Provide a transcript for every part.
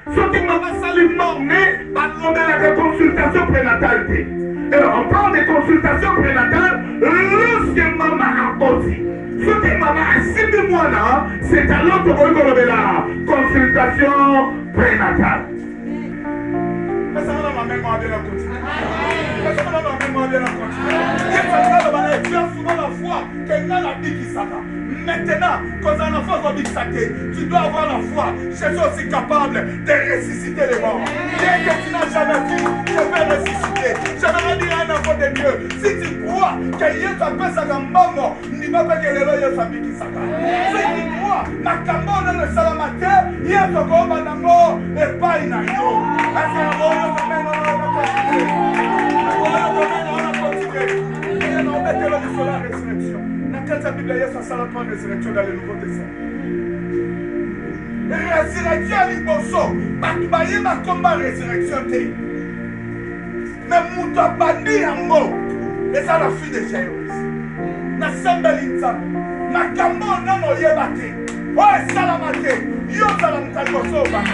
Ce qui m'a salement né, parlons de la consultation prénatalité. Et on parle de consultation prénatale lorsque maman a dit. Ce que maman a 6 mois là, c'est alors que vous avez la consultation prénatale. Mais ça va la même moi de la continuer. Mais ça va la même moi de la continuer. Tu as souvent la foi quelqu'un a dit qui ça va. Maintenant, quand un enfant va dire ça, tu dois avoir la foi. Je suis aussi capable de ressusciter les morts. Bien que tu n'as jamais vu, je vais ressusciter. J'aimerais dire à un enfant de Dieu, si tu crois que Dieu t'appelle ça comme maman, n'y va pas que les loyaux s'habillent qui ça. Si tu crois, ma camone le salamate, il y a ton combat d'amour et pas une aïe. Parce que la mort, on a continué. On a continué. On a mettre le sur la résurrection. Quand la Bible est sur la résurrection dans le Nouveau Testament. Résurrection à l'imposso. Bakbaye ma combat résurrection. Mais mon bandi en mot. Et ça la fille de Jairus. Na sembelinza. Ma kambo non mo yebate. Ouais salamate. Yo salamata koso bana.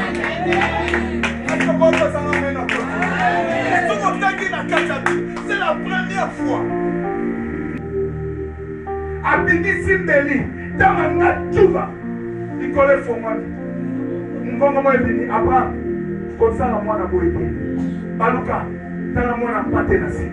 Est-ce que vous pouvez s'en amener notre vie? Et tout le monde qui n'a qu'à c'est la première fois. Abinisi Mbeli, Tamanga Tchouva, Nicolas Fomani, Mbongo Mbini, Abraham, Konsala Mwana Boeke, Baluka, Tana Mwana Pate Nasi,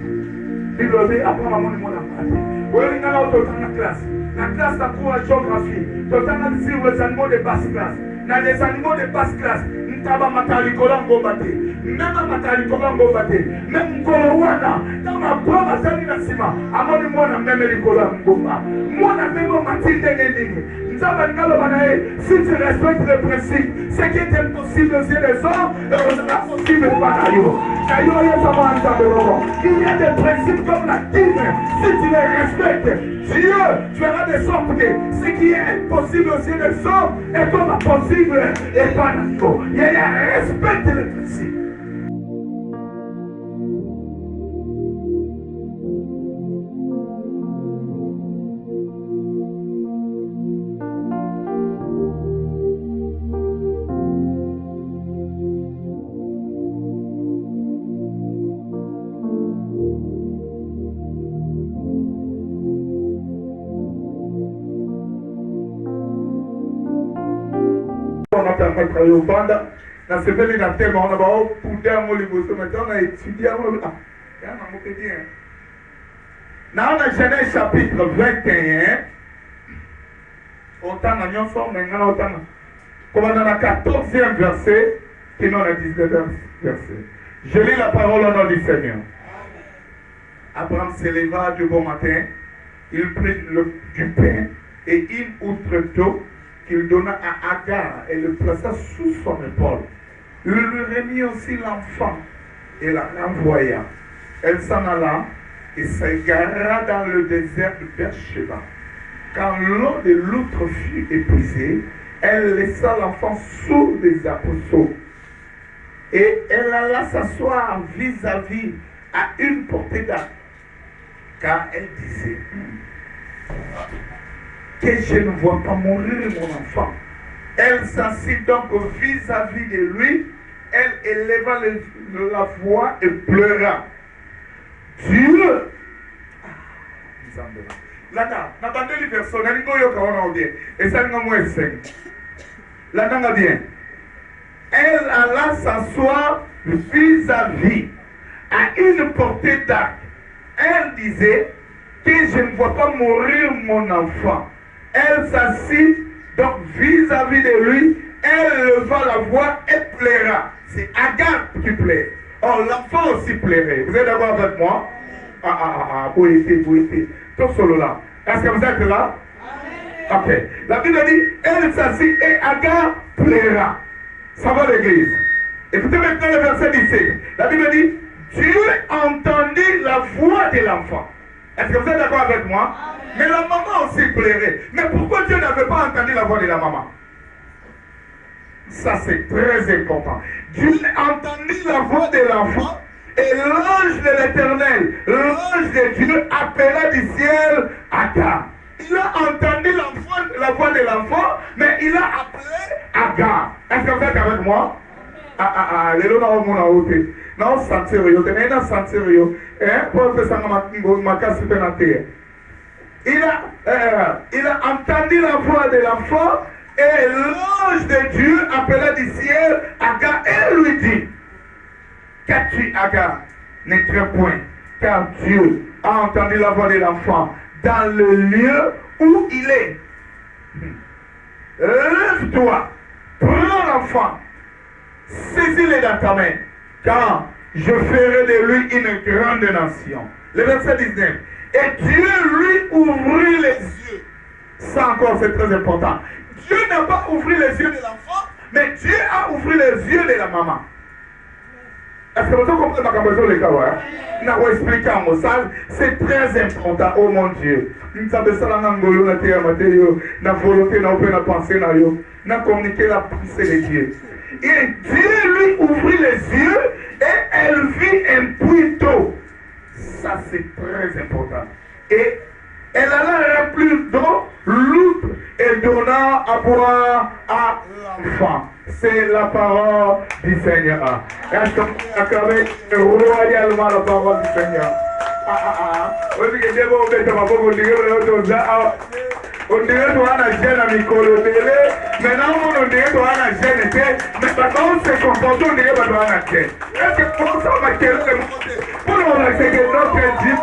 Bibliothèque, Abraham Mwana Pate. Vous avez une classe, la classe de cours de géographie, totalement sur les animaux de basse classe, dans les animaux de basse classe, Ntaba Matali Kolango Bate, même Matali Kolango Bate, même Kolowana, dans ma brave Matali Nassima, Amoni Mwana même Kolango Ba, Mwana même Matilde Néligne. Si tu respectes les principes, ce qui est impossible aux yeux des hommes, sera possible par Ayo. Il y a des principes comme la dîme. Si tu les respectes, Dieu fera de sorte que ce qui est impossible aux yeux des hommes est comme possible et par Ayo. Il y a respecte les principes. Travailler au Banda, dans ce pays d'un thème, on a pour dire mon livre, maintenant on a étudié, dans la Genèse chapitre 21, autant en yon maintenant autant, comme dans la 14e verset, qui dans le 19e verset. Je lis la parole au nom du Seigneur. Abraham s'éleva du bon matin, il prit du pain et une outre d'eau qu'il donna à Agar et le plaça sous son épaule. Il lui remit aussi l'enfant et la renvoya. Elle s'en alla et s'égara dans le désert de Beersheba. Quand l'eau de l'outre fut épuisée, elle laissa l'enfant sous les apostos. Et elle alla s'asseoir vis-à-vis à une portée d'arc. Car elle disait que je ne vois pas mourir mon enfant. Elle s'assit donc vis-à-vis de lui, elle éleva la voix et pleura. Dieu, là, n'attendez les personnes, et ça n'a moins 5. Là, n'a bien. Elle alla s'asseoir vis-à-vis à une portée d'arc. Elle disait que je ne vois pas mourir mon enfant. Elle s'assit donc vis-à-vis de lui, elle leva la voix et plaira. C'est Agar qui plaît. Or, l'enfant aussi plairait. Vous êtes d'accord avec moi? Poété. Tout solo là. Est-ce que vous êtes là? Ok. La Bible dit, elle s'assit et Agar plaira. Ça va l'église. Écoutez maintenant le verset 17. La Bible dit, Dieu entendit la voix de l'enfant. Est-ce que vous êtes d'accord avec moi? Mais la maman aussi plairait. Mais pourquoi Dieu n'avait pas entendu la voix de la maman? Ça c'est très important. Dieu entendit la voix de l'enfant et l'ange de l'Éternel, l'ange de Dieu appela du ciel Agar. Il a entendu la voix de l'enfant, mais il a appelé Agar. Est-ce que vous êtes avec moi? Les lots dans mon autre. Non, sentir yo. Tenez dans sentir yo. Pour faire ça, ma casse sur la terre. Il a entendu la voix de l'enfant et l'ange de Dieu appela du ciel Agar et lui dit: qu'as-tu, Agar? Ne crains point, car Dieu a entendu la voix de l'enfant dans le lieu où il est. Lève-toi, prends l'enfant, saisis-le dans ta main, car je ferai de lui une grande nation. Le verset 19. Et Dieu lui ouvrit les yeux. Ça encore, c'est très important. Dieu n'a pas ouvert les yeux de l'enfant, mais Dieu a ouvert les yeux de la maman. Est-ce que vous comprenez ma campagne les gars? Je vais expliquer un mot. Ça, c'est très important. Oh mon Dieu. Nous savons ça dans l'angolo, dans la volonté, dans la pensée, dans communiquer la pensée de Dieu. Et Dieu lui ouvrit les yeux et elle vit un puits d'eau. Ça, c'est très important. Et elle alla remplir d'eau, l'outre et donna à boire à l'enfant. C'est la parole du Seigneur. Est-ce qu'on peut accorder royalement la parole du Seigneur? On dirait qu'on a gêne à Mikolo Télé. Maintenant, on dirait qu'on a gêne. Mais par contre, c'est comporté, on dirait qu'on a gêne. Est-ce que pour ça, on va quel pour nous, c'est que notre Dieu,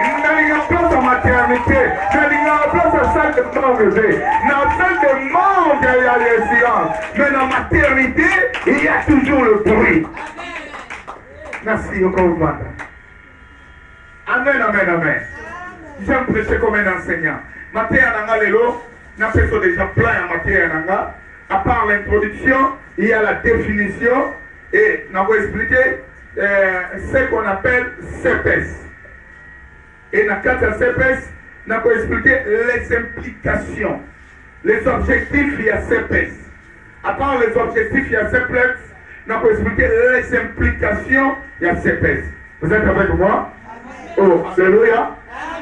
il y a place à maternité, il y a place à salle de mort bébé. Dans la salle de mort, il y a les silences. Mais dans la maternité, il y a toujours le bruit. Merci, au revoir. Amen, amen, amen. J'aime prêcher comme un enseignant. Matière nanga lelo, n'a fait déjà plein en matière nanga. À part l'introduction, il y a la définition et on va expliquer ce qu'on appelle CPS. Et dans le cadre de CPS, on va expliquer les implications, les objectifs, il y a CPS. À part les objectifs, il y a CPS, on va expliquer les implications, il y a CPS. Vous êtes avec moi? Oh, alléluia.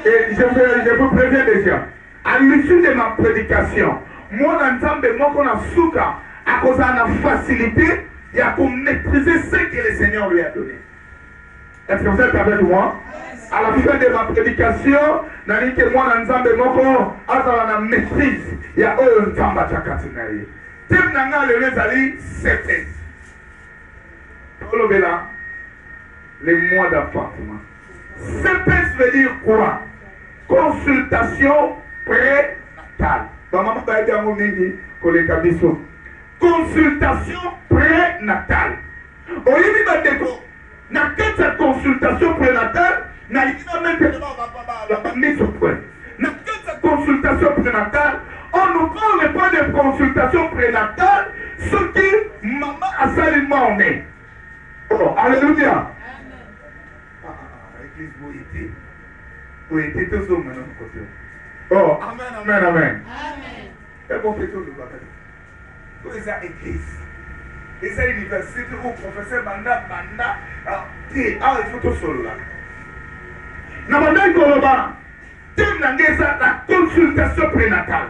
Et je vous préviens déjà, à l'issue de ma prédication, moi, ensemble, moi, qu'on a souka, à cause de la facilité, il y a pour maîtriser ce que le Seigneur lui a donné. Est-ce que vous êtes avec moi? À la fin de ma prédication, je dis que moi, ensemble, moi, qu'on a maîtrise, il y a un temps à chakatinaï. Thème nanga le rezali, c'est les mois d'appartement. CPS veut dire quoi? Consultation prénatale. Consultation prénatale. Dans cette consultation prénatale, cette consultation prénatale, on ne parle pas de consultation prénatale, ce qui maman a salement né. Oh, alléluia. Vous étiez tous au même côté. Oh, amen, amen, amen. Et bon, c'est tout le bagage. Vous êtes à l'église. Et c'est l'université où professeur Banda, il faut tout seul là. Namanda Koloba, la consultation prénatale.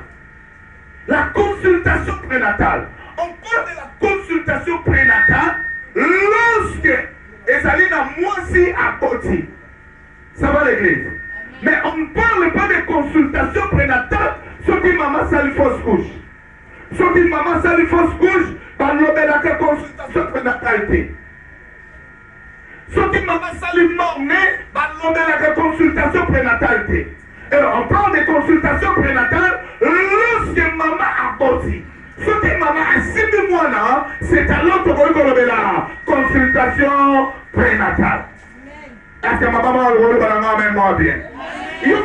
La consultation prénatale. On parle de la consultation prénatale lorsque Esaline a moisi à côté. Ça va l'église. Mais on ne parle pas de consultation prénatale, ce qui maman sali fausse couche. Ce qui maman sali fausse couche, par la consultation prénatalité. Ce qui maman sali morné, par la consultation prénatalité. Alors on parle de consultation prénatale lorsque maman a côté. Ce qui maman a 6 mois là, c'est à l'autre de la consultation prénatale. Est-ce que ma maman a même moi bien? Il y a la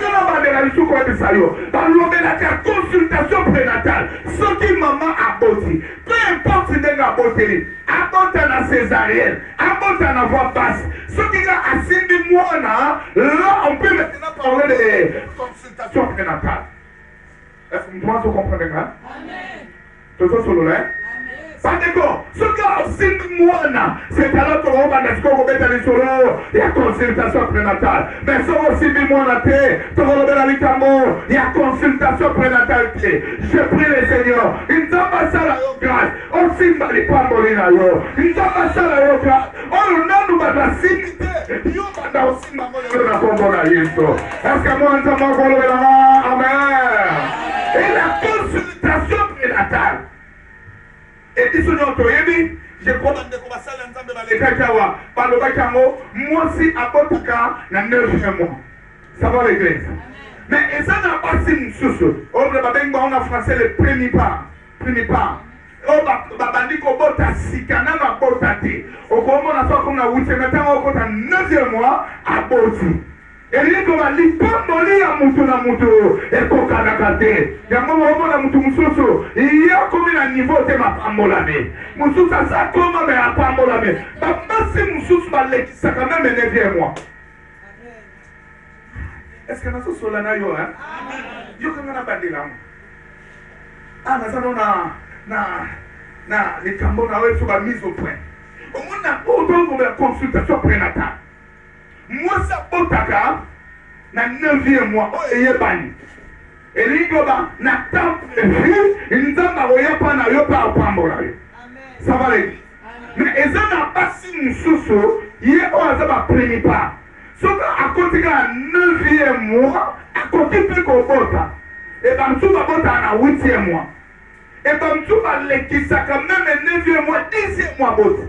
consultation prénatale. Ce qui maman a bossé, peu importe si elle a bossé, aborde à césarienne, aborde à la voix basse. Ce qui a à 6 mois là, on peut maintenant parler de consultation prénatale. Est-ce que vous comprenez ça? Amen. Tout ça sur le lait? Pas d'accord. Ce qui a 6 mwana, c'est alors que on va dans ce qu'on va mettre les solo, il y a consultation prénatale. Mais si on civil mwana te, tu vas dans les camo, il y a consultation prénatale. Je prie les seigneurs, une tamba ça la grâce, on signe les pambolines à yo, une tamba ça la grâce, on nous va la simité, yo va aussi maman la combola yeso. Est-ce que moi on s'en va amen. Et la consultation prénatale. Et puis sur notre émi, je crois que nous allons ensemble dans les Kakawa, par le Bakamo, moi aussi à Botaka, dans 9e mois. Ça va l'église. Mais ça n'a pas si nous sous. On a français le premier pas. Premier pas. On va dire qu'on va sikana na botate. Au moment où on a 8e maintenant on a 9e mois à Boti. Et il va dire pamboli à mutu na mutu et kokana kate. Yango moment na mutu mususu. Il y a comme un niveau de ma pambolame. Mususu ça comme mais à pambolame. Papa si mususu va l'équipe ça quand même 9e mois. Est-ce que nous sommes là yo hein? Yo quand on a bandé là. Ah mais ça na les cambons na ouais sur la mise au point. Au monde n'a pas autant de consultation prénatale. Moi ça potaka na 9e mois oh eye bani. Et ligoba na temps prévu, nzamba oya pa na yo pa pambola yo. Ça va les. Mais eza na pasi mususu, ye o azaba premier pas. Sauf à côté de la 9e mois, à côté de Kobota, et Bamsou va botter à la 8e mois. Et Bamsou va l'équipe, ça quand même 9e mois, 10e mois botte.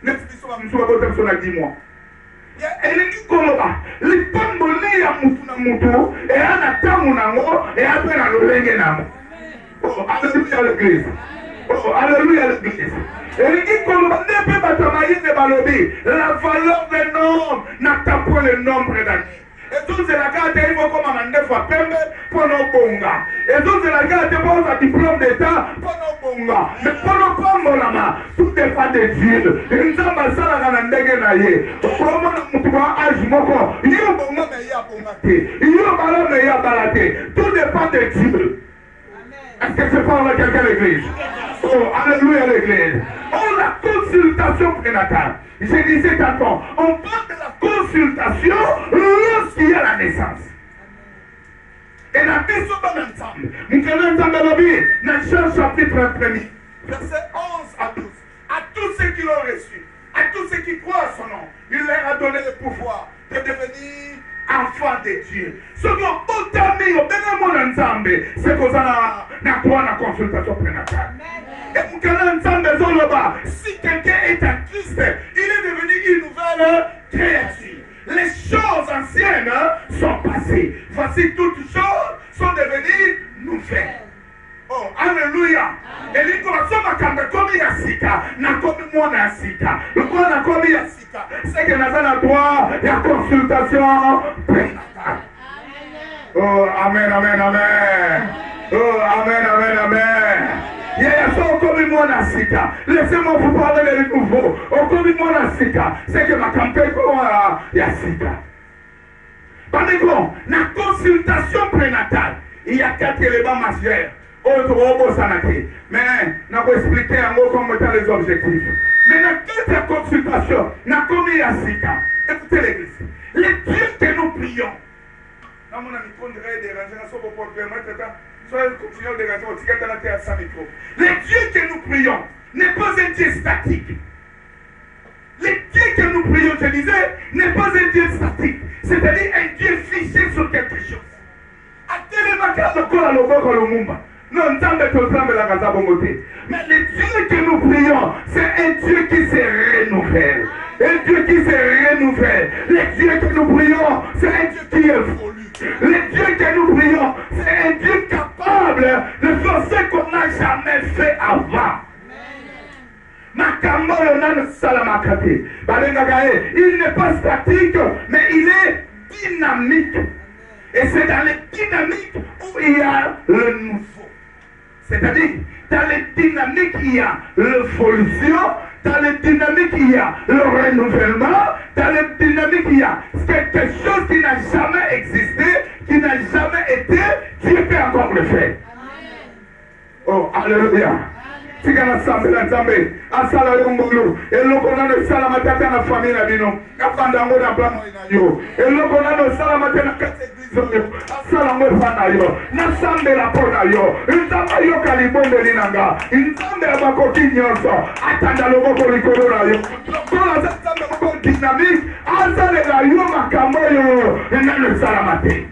L'explication Bamsou va botter sur la 10 mois. Et les Koloba, les Pamboli à Moutou, et à la Tamunango, et après à l'Olengenamo. Oh, alléluia l'église. Oh, alléluia l'église. Et il dit qu'on ne peut pas travailler de balobi. La valeur des nombres n'atteint pas le nombre d'années. Et tout c'est la carte, il faut comme un 9 fois pembe pour nos bonga. Et tout c'est la carte, pour un diplôme d'état pour nos bonga. Mais pour nos pambolama, tout dépend des Dieu. Et nous avons ça la gandege naye. Comment nous pouvons agir moko? Il y a bonga mais il y a bonga té. Il y a bala mais il y a balaté. Tout dépend des Dieu. Est-ce que je parle à quelqu'un l'église? Oh, alléluia l'église. Oh, la consultation prénatale. Je disais tantôt, on parle de la consultation lorsqu'il y a la naissance. Et la mission va ensemble. Nous allons entendre la Bible dans Jean chapitre 1er, verset 11 à 12. À tous ceux qui l'ont reçu, à tous ceux qui croient à son nom, il leur a donné le pouvoir de devenir enfants de Dieu. Ce qu'on peut t'amener au bénémoine ensemble, c'est qu'on a quoi la consultation prénatale. Et pour qu'un ensemble de Zoloba, si quelqu'un est en Christ, il est devenu une nouvelle créature. Les choses anciennes sont passées. Voici toutes choses sont devenues nouvelles. Oh, alléluia. Et les corations m'accordent comme Yassika, n'a comme moi Yassika. Le quoi n'a comme Yassika, c'est que nous avons le droit de la consultation prénatale. Oh, amen, amen, amen. Oh, amen, amen, amen. Laissez-moi vous parler de nouveau. C'est que ma campagne est Yassika. Par exemple, la consultation prénatale, il y a 4 éléments majeurs. Mais je vais expliquer un mot comme étant les objectifs. Mais dans toute consultation, nous avons Yassika. Écoutez l'église. Les dieux que nous prions. Dans mon ami, on dirait des rangées pour permettre ça. Les dieux que nous prions n'est pas un Dieu statique. Les dieux que nous prions, je disais, n'est pas un Dieu statique. C'est-à-dire un Dieu figé sur quelque chose. Mais les dieux que nous prions, c'est un Dieu qui se renouvelle. Un Dieu qui se renouvelle. Les dieux que nous prions, c'est un Dieu qui évolue. Les dieux que nous prions, c'est un Dieu capable de faire ce qu'on n'a jamais fait avant. Il n'est pas statique, mais il est dynamique. Et c'est dans les dynamiques où il y a le nouveau. C'est-à-dire, dans les dynamiques, il y a l'évolution. Dans les dynamiques, il y a le renouvellement. Dans les dynamiques, il y a quelque chose qui n'a jamais existé, qui n'a jamais été. Dieu peut encore le faire. Oh, alléluia. tika nasambela nzambe asala yo ngulu eloko nano sala matata na famille na bino afanda ngo na plan na yo eloko nano sala matata na kati eglise asala ngo fanda yo nasambela pona yo nzambe yo kalibonde linanga nzambe abakoki nyonso atanda loboko likolo na yo kola nzambe moko dynamique asalela yo makambo yo nano sala mate.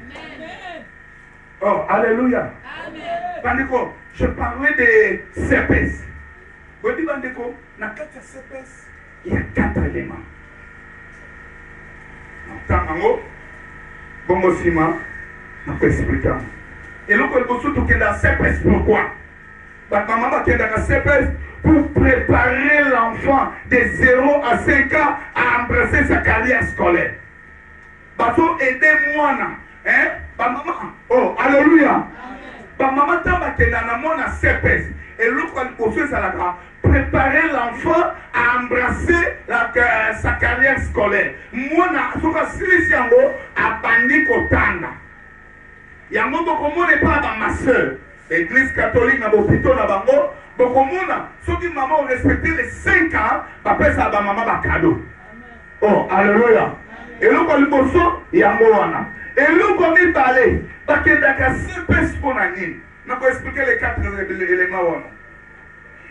Oh, alléluia. Amen. Bandeko, je parlais de CPS. Vous dites, Bandeko, dans 4 CPS, il y a 4 éléments. Tango, Bongo Sima, on peut expliquer. Et là, on peut surtout qu'il y a CPS. Pourquoi? Parce que maman qui est dans la CPS pour préparer l'enfant de 0 à 5 ans à embrasser sa carrière scolaire. Parce que aidez-moi, hein? Maman, oh, alléluia. Maman, tamba qui est dans la mona CPS. Et l'autre, on peut préparer l'enfant à embrasser sa carrière scolaire. Moi, je suis à Bandi Kotanga. Yango bokomo n'est pas dans ma soeur. L'église catholique na bopito na bango. Bokomo na, ceux qui maman ont respecté les 5 ans, après ça, ba maman ba cadeau. Oh, alléluia. Et l'autre, le bosso, yango wana. Et l'autre, on est balé. Parce que dans CPS pour nani. On va expliquer les 4 éléments wana.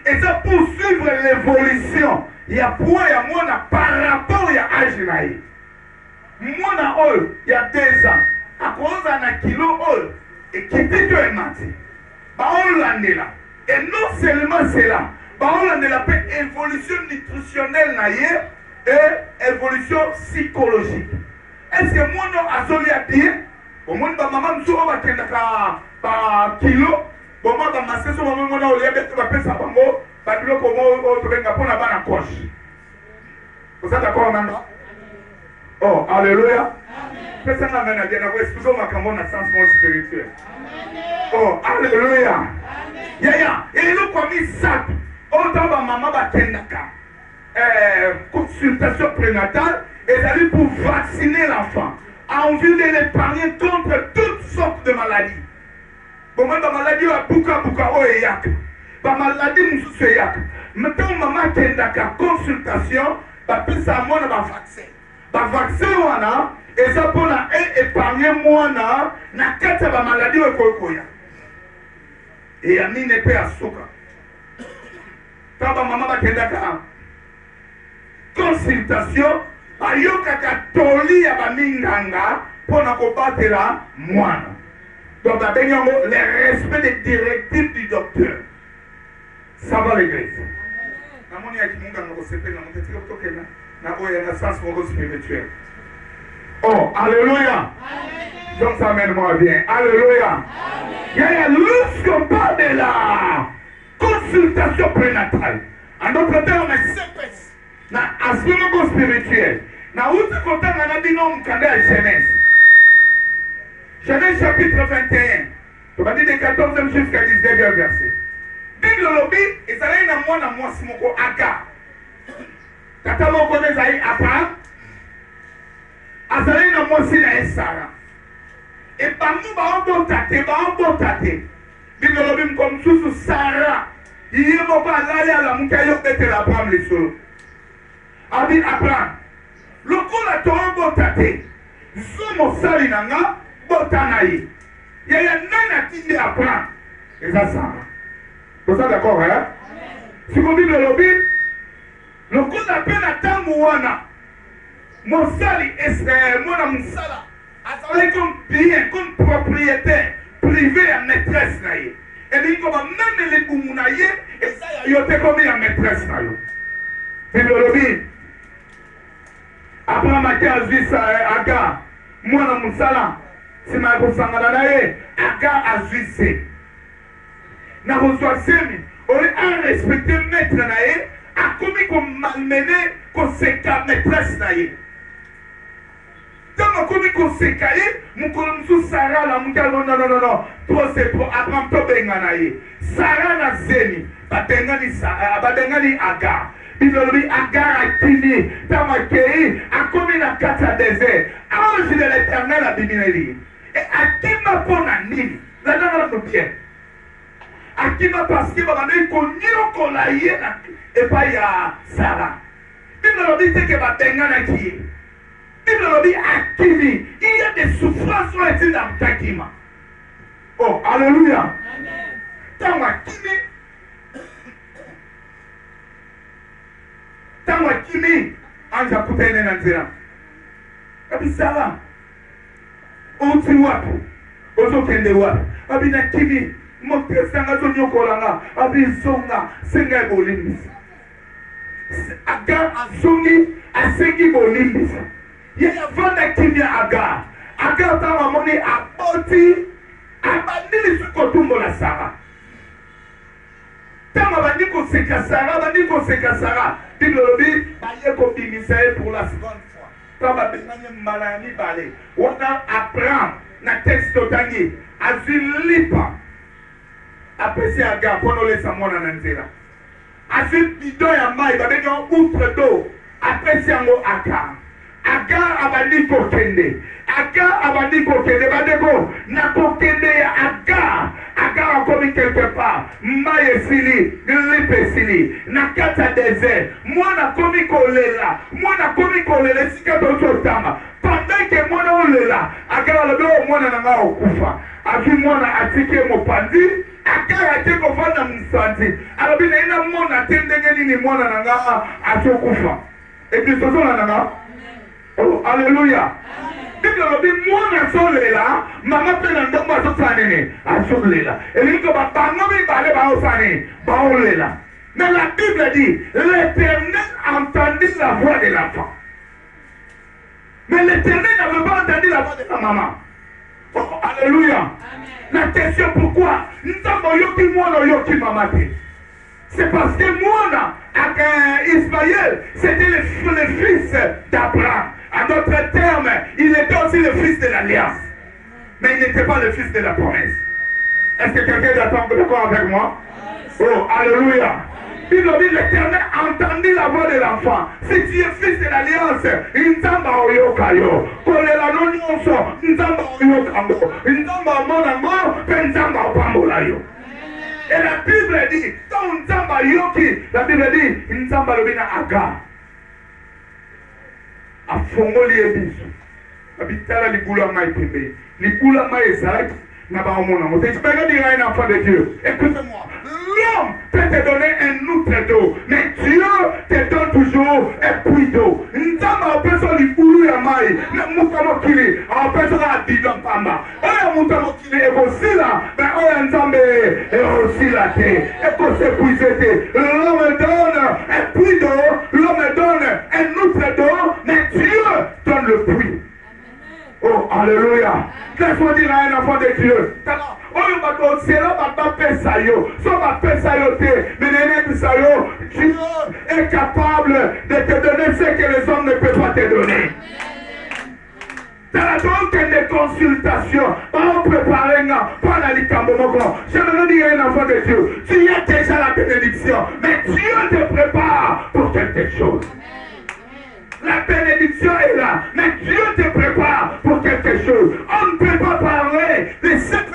Et ça pour suivre l'évolution. Il y a point, il y a moi par rapport à âge naïe. Moi il y a 2 ans. À cause d'un kilo, et qui dit que est mati. On l'a là. Et non seulement c'est là. On l'a fait évolution nutritionnelle naïe et évolution psychologique. Est-ce que moi non a soli à dire? Au moins, maman me souhaite va kenda par kilo. Bon, moi, dans ma saison, on a oublié de faire ça. Parce que comment on va prendre la banane à coche. Vous êtes d'accord maintenant? Oh, alléluia. Faites ça maintenant, bien avoir expliqué ma camon dans le sens spirituel. Oh, alléluia. Ya. Et nous comme ça, on va maman va kendaka. Consultation prénatale et d'aller pour vacciner l'enfant. En vue de l'épargner contre toutes sortes de maladies. Bon, moi, la maladie va buka oh et yak. La maladie moussou yak. Maintenant, maman kendaka consultation, bah plus ça moi va vaccin. Bah vaccin wana et ça pour la épargner moi na kata ba maladie wa koya. Et ami ne peut asuka. Quand maman va kendaka consultation, ayoka katoli ya ba minganga pour na kobatela mwana. Donc, le respect des directives du docteur. Ça va l'église. Oh, alléluia. Donc, ça mène-moi bien. Alléluia. Lorsqu'on parle de la consultation prénatale, en d'autres termes, CPS, dans l'aspect spirituel, dans l'autre côté, on a dit non, on a la jeunesse. Genèse chapitre 21, tu vas dire de 14e jusqu'à 19e verset. Bible lobby, et ça là, il y a moi, si mon Aga. Tata mon connaît ça, Abraham. Azalé na moi, si na Sarah. Et par nous, on bon tate. Bible lobby, comme sous Sarah. Il y a mon pas là, il y a la moukayo, et l'Abraham les solos. Abi Abraham. Le coup là, tu as bon tate. Sous mon salinanga. Botanaï. Il y a un qui apprend. Et ça, ça. Vous êtes d'accord, hein? Si vous dites le lobby, le coup d'appel à Tamouana, mon sali, mon moussala, a comme bien, comme propriétaire privé à maîtresse. Et il comme même les Boumounaïe, et ça, il y a comme à maîtresse. C'est le lobby. Après, ma case, Aga, mon moussala. C'est ma ressemblance Aga Azuise. Na reçoit semi, on est un respecté maître naïe, a commis comme malmené qu'on s'est qu'à maîtresse naïe. Dans ma commis qu'on s'est caillé, mon colonne sous Sarah la mouka non. Toi c'est pour Abraham Tobenga naïe. Sarah na zemi, badengani Aga. Bible Agar a tini, Tamakei, a commis la carte à désert. Ange de l'éternel a bimini. Et à qui m'a pour la nini? La dame nous bien. akima parce que babandaki konyokola ye epai ya Sara. Bible lobi te ke babenganaki ye. Bible lobi akimi. Il y a des souffrances qui ont été dans Takima. Oh, alléluia. Tango akimi. Tango akimi. Anja kutene na nzira. Abi Sara. Oti wapi. Ozo kende wapi. Abi na kimi. Mokesanga zo nyokolanga. Abi zonga. Senga ebolimbisa. Aga azongi. Asengi bolimbisa. Yeye vanda kimia aga. Aga tawa moni aboti. Abandili sukotumbo la Sara. Tama bandiko seka Sara. Bandiko seka Sara. Bible lobi. Baye kombimisaye pour la seconde fois. Tama benanye malani bale. Wana Abraham. Na texte otangi. Azilipa. Apesi aga. Kono le samona nanzela. Azil bidon ya mai. Babenyo outre do. Apesi yango aga. Aga abandi kokende. Aga abandi kokende. Badeko. Na kokende ya aga. Aga akomi quelque part. Maye sili. Lipe sili. Na kata désert. Mwana komi kolela. Mwana komi kolela. Sika doto tama. Pendant que mwana olela. Aga alobeo mwana nanga okufa. Afi mwana atike mopandi. Aga atiko fana msanti. Alobina ina mwana tendenge nini mwana nanga atokufa. Et puis ce sont là. Oh, alléluia. Bible lobi mwana solela, mama pena ndomba sosanene, asolela. Et lui que bangomi bale ba osane, ba olela. Mais la Bible dit, l'Éternel entendit la voix de l'enfant. Mais l'Éternel n'avait pas entendu la voix de la maman. Oh, alléluia. La question pourquoi? Ntambo yoki mwana yoki mamate. C'est parce que Mouana, Ismaël, c'était le fils d'Abraham. En d'autres termes, il était aussi le fils de l'alliance. Mais il n'était pas le fils de la promesse. Est-ce que quelqu'un est d'accord avec moi? Oh, alléluia. Bible dit l'Éternel entendit la voix de l'enfant. Si tu es fils de l'alliance, Nzamba oyokayo. Kolela no nyonso, Nzamba oyokango. Nzamba monango, Nzamba opambolayo. Et la Bible dit, quand Nzamba yoki, la Bible dit, Nzamba lobina aga. A fongoli ebiso. Abitala ligula mai pembe. Ligula mai ezalaki na ba omona. Moi, je peux dire à un enfant de Dieu, écoute-moi. L'homme peut te donner un autre d'eau, mais Dieu te donne toujours un puits d'eau. Nzamba opeso ligulu ya mai, na mukamo kili, opeso la bidon pamba. Oya mukamo kili ekosila, mais oya Nzambe ekosila te, ekosekuize te. L'homme donne un puits d'eau, l'homme donne un autre d'eau, mais Dieu donne le puits. Oh, alléluia. Laisse-moi dire à un enfant de Dieu. C'est là Dieu est capable de te donner ce que les hommes ne peuvent pas te donner. Tu as donc des consultations. On prépare pas la litambomogon. Je me dis à un enfant de Dieu. Tu as déjà la bénédiction. Mais Dieu te prépare pour quelque chose. La bénédiction est là, mais Dieu te prépare pour quelque chose. On ne peut pas parler de cette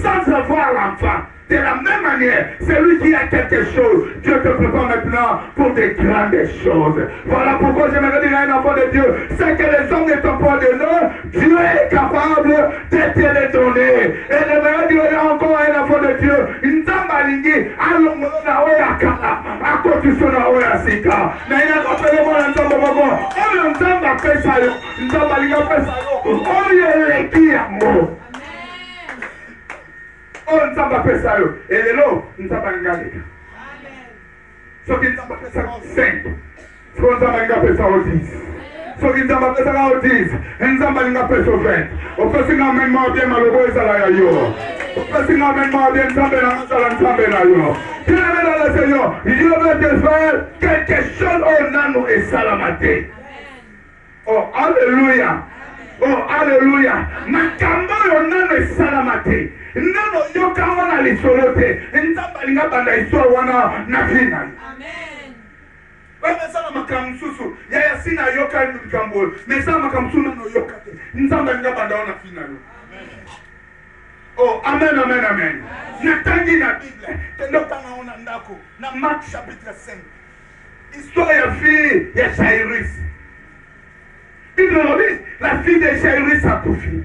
sans avoir l'enfant. De la même manière, celui qui a quelque chose, Dieu te prépare maintenant pour des grandes choses. Voilà pourquoi j'aimerais dire à un enfant de Dieu, c'est que les hommes ne t'ont pas donné, Dieu est capable de te les donner. Et j'aimerais dire encore à un enfant de Dieu, Nzamba lingi, alongona oya kala, akotusona oya sika. Na ina kapele mwana Nzamba mago, oyo Nzamba pesa yo, Nzamba linga pesa yo, oyo leki yango. Oh, Nzamba pesa yo. Et lelo, Nzamba ngaleka. Soki Nzamba pesa yo 5. Soki Nzamba linga pesa yo 10. Soki Nzamba pesa yo 10. Nzamba linga pesa yo 20. Opesi nga menma bien malobo ezala ya yo. Opesi nga menma bien Nzambe na nzala Nzambe na yo. Bien-aimé dans le Seigneur, Dieu veut te faire quelque chose au nano et salamate. Oh, alléluia. Oh, alléluia. Makambo yo nano et salamate. Nano yoka wana lisolote. Nzamba linga banda iswa wana na vina. Amen. Wewe sana makamsusu. Yaya sina yoka nikambo. Mesama makamsusu nano yoka te. Nzamba linga banda wana vina yo. Amen. Oh, amen, amen, amen. Natangi na Bible. Tendotanga onandako. Na Marc chapitre 5. Histoire ya fille ya Jairus. Bible lobi, la fille de Jairus a koufi.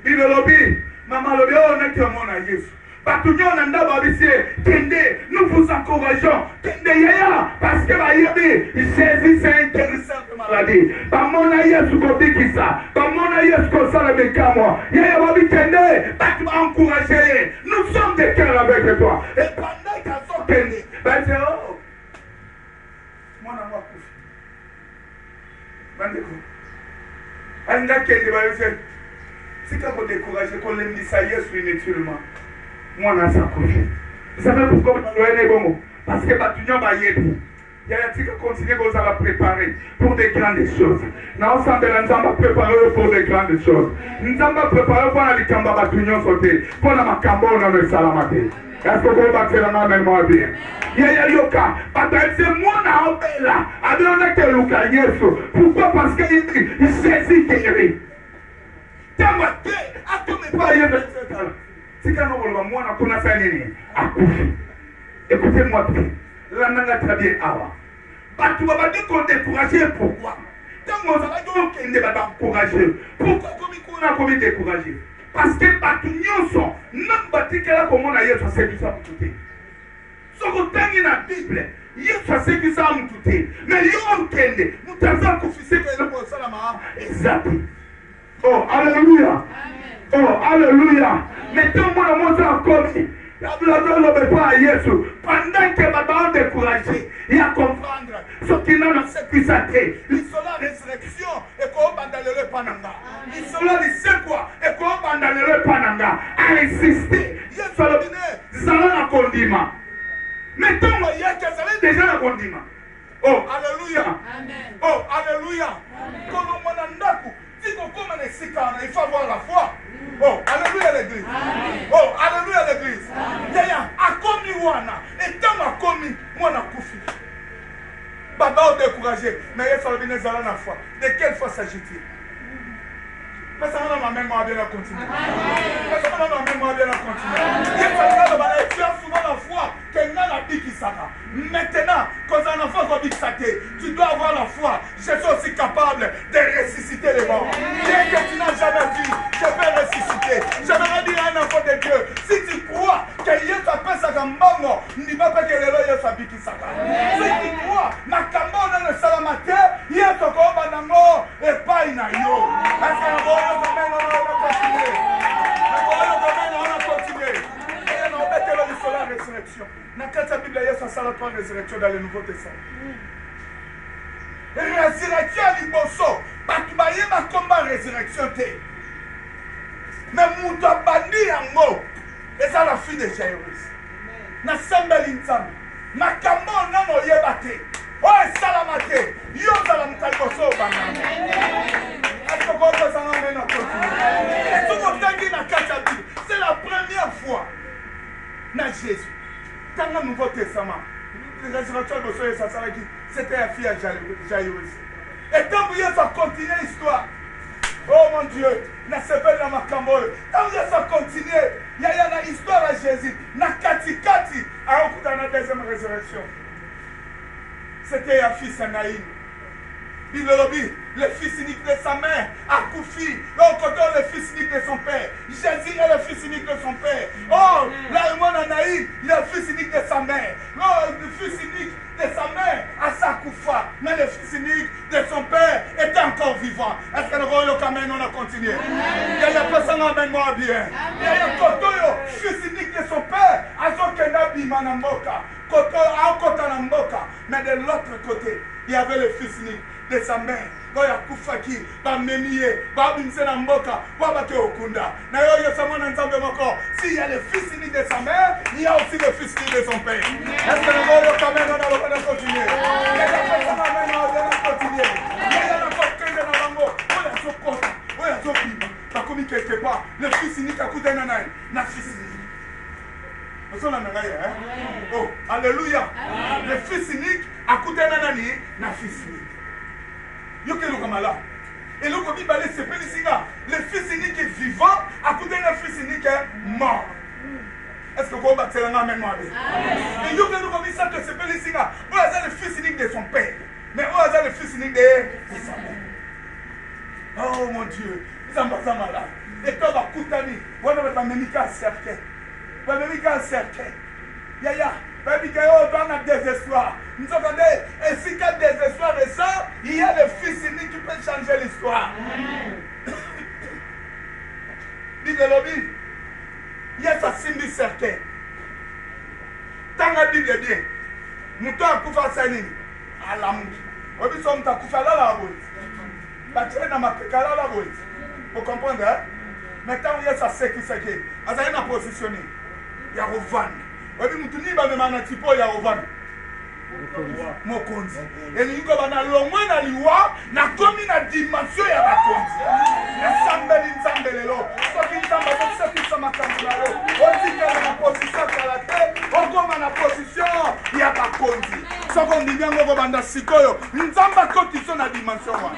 Bible lobi, maman lobi, oh, on est au monde à Jésus. Nous vous encourageons. Parce que Jésus c'est un guérisseur de maladie. Nous sommes des cœurs avec toi. Et pendant qu'ils sont bénis, c'est quand vous découragez qu'on l'aime ça inutilement. Moi, on a ça. Vous savez pourquoi vous avez les bons? Parce que Batunia va y aider. Il y a des gens qui continuent à préparer pour des grandes choses. Nous sommes préparés pour des grandes choses. Nous sommes préparés pour les Kamba Batunia sauter. Pour la Macambo, on a le salamate. Est-ce que vous battez la main même bien? Il y a Yoka. C'est moi, là. On a que Luka Yesu. Pourquoi? Parce qu'il saisit guéri. Tamate, à tout mes pas, c'est quand moi, on a fait un écoutez-moi bien. La langue a très bien avant. Tu vas dire qu'on est découragé. Pourquoi? Tant qu'on va dire qu'on est découragé. Pourquoi on est découragé? Parce que nous sommes non bâtis que là, comme on a eu, ça c'est du ça pour tout. Ce qu'on a dans la Bible, ça c'est du ça pour tout. Mais nous avons confessé que le procès est exact. Oh, alléluia. Oh, alléluia. Mettons-moi le monde en commis. La blâme ne pas à Jésus. Pendant que ma bande est découragée, il y a à comprendre ce qui n'a pas sécurité. Il sera la résurrection et qu'on va dans le pananga. Il sera le c'est quoi et qu'on va dans le pananga. À résister. Jésus a dit, ça va la condiment. Mettons-moi, il y a qui a déjà la condiment. Oh, alléluia. Oh, alléluia. Quand on m'a dit, il faut avoir la foi. Oh, alléluia l'église. Oh, alléluia l'église. Yaya, akomi wana. Et tant akomi, moi na koufi. Baba ou découragé. Mais il faut venir à la foi. De quelle foi s'agit-il? Mais ça va même bien continuer. Mais ça va même bien continuer. Tu as souvent la foi. Quelqu'un a dit qu'il s'arrête. Maintenant, quand un enfant comme tu dois avoir la foi. Je suis aussi capable de ressusciter les morts. Bien que tu n'as jamais vu, je peux ressusciter. J'aimerais dire à un enfant de Dieu, si tu crois que Dieu t'appelle ça comme bango, n'y va pas que les loyers soient qui s'arrêtent. Si tu crois, ma cambo dans le salamate, il y a ton corps banango et pas une ayo. Parce que on va continuer. On va continuer. Et on va mettre la résurrection. Dans la Bible, il y a 63 résurrections dans le Nouveau Testament. Résurrection à l'Iboso. Parce que il y a un combat résurrection. Mais Mouta Bandi Yango. Et ça, la fille de Jairus. Na Sambel Insan. Na Kambo Nano Yebate. Oh, Salamate. Yo Salamata Boso Banana. Est-ce que vous pouvez s'en emmener dans notre vie? Est-ce que vous pouvez dans la Bible? C'est la première fois. Na Jésus. Dans le Nouveau Testament, la résurrection de Soye Sassaraki, c'était la fille à Jairus. Et quand vous avez continué l'histoire, oh mon Dieu, n'a pas dans ma camboule. Quand vous avez continué, il y a une histoire à Jésus. N'a Kati, à la deuxième résurrection. C'était la fille Sanaïm. Bible lobby, le fils unique de sa mère, Akoufi, le fils unique de son père. Jésus est le fils unique de son père. Oh, Laïmon Anaïd, le fils unique de sa mère. Oh, le fils unique de sa mère, Asakoufa. Mais le fils unique de son père était encore vivant. Est-ce que le royaume quand même on a continué? Il y a personne emmène-moi bien. Il y a un Kotoyo, fils unique de son père, Azokenabi Manamboka. Mais de l'autre côté, il y avait le fils unique de sa mère. Il y a Koufaki, Bamemiye, Babimsena Mboka, Wabake Okunda. S'il y a le fils unique de sa mère, il y a aussi le fils unique de son père. Est-ce que nous voyons quand même on a continué? Il y a des personnes qui ont continué. Il y a des personnes qui ont quelque part. Le fils unique a coûté un fils unique. Oh, alléluia. Le fils unique a coûté un fils unique. Yoke le kamala. Et le Bible c'est le fils unique est vivant, à côté d'un fils unique est mort. Est-ce que vous battez la main moi? Et vous avez ça que c'est le fils unique de son père. Mais vous avez le fils unique de sa mère. Oh mon Dieu, nous sommes pas malades. Et toi, vous avez vous avez même qu'à cercle. Vous avez même qu'à cercle. Yaya, vous avez un désespoir. Nous avons dit, et si il y a désespoir de ça, il y a le fils unique qui peut changer l'histoire. Bible lobby. Il y a ça simbi cercle. Tant que la Bible bien, nous avons couvert ça à l'amour. Vous avons couvert là la route. Vous comprenez? Maintenant, il y a ça sécurité. Il y a une positionné. Il y a Rovan. Vous avez dit, il y a un petit peu de Rovan. Mokonzi. Et nous avons l'homme na liwa, na komi na dimension ya bakonzi. Esambeli nzambelelo. Soki nzamba soki sama kamulalo. Otika na position kalate, okoma na position ya bakonzi. Soko ndinyango ko banda sikoyo. Nzamba kotiso na dimension wa.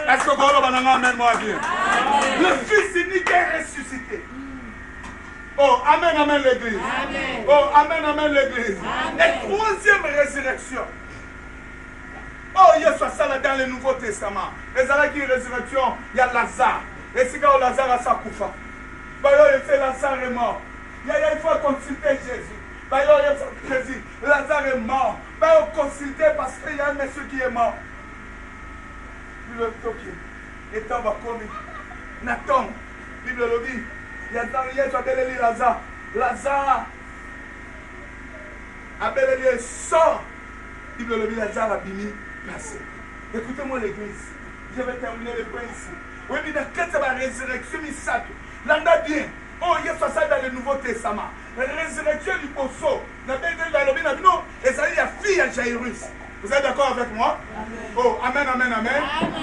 Est-ce que vous avez amen moi bien? Le fils unique est ressuscité. Oh, amen, amen l'église. Oh, amen, amen l'église. Et troisième résurrection. Oh, il y a ça là dans le Nouveau Testament. Et ça là qui est résurrection, il y a Lazare. Et c'est quand Lazare a sa koufa. Lazare est mort. Il faut consulter Jésus. Lazare est mort. Il faut consulter parce qu'il y a un monsieur qui est mort. Le toqué. Et t'en vas comme Nathan. Bible le dit. Il y a Abeleli Lazare. Lazare. Abeleli sort. Bible le dit. Lazare a bini placé. Écoutez-moi l'église. Je vais terminer le point ici. Oui, mais dans la résurrection, il s'attend. L'anda bien. Oh, il y a ça dans le Nouveau Testament. La résurrection du Bosso. Et ça, il y a fille à Jairus. Vous êtes d'accord avec moi? Amen. Oh, amen, amen, amen.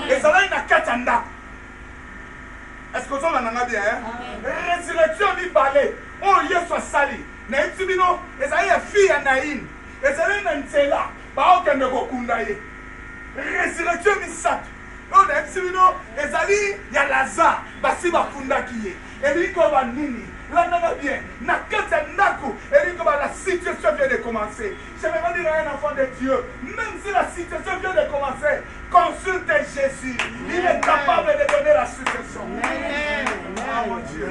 Et ça là, il y a 4 ans. Est-ce que vous en avez bien? Résurrection du balai. Oh, il y a ça sali. Et ça, il y a fille à Naïn. Et ça, il y a une tela. Résurrection du sat. Oh, et ça, il y a Lazare. Basi bakunda qui est. Et lui, comme un nini. Là, on bien. La situation vient de commencer. Je vais dire à un enfant de Dieu, même si la situation vient de commencer, consulte Jésus. Il est capable de donner la situation. Oh mon Dieu.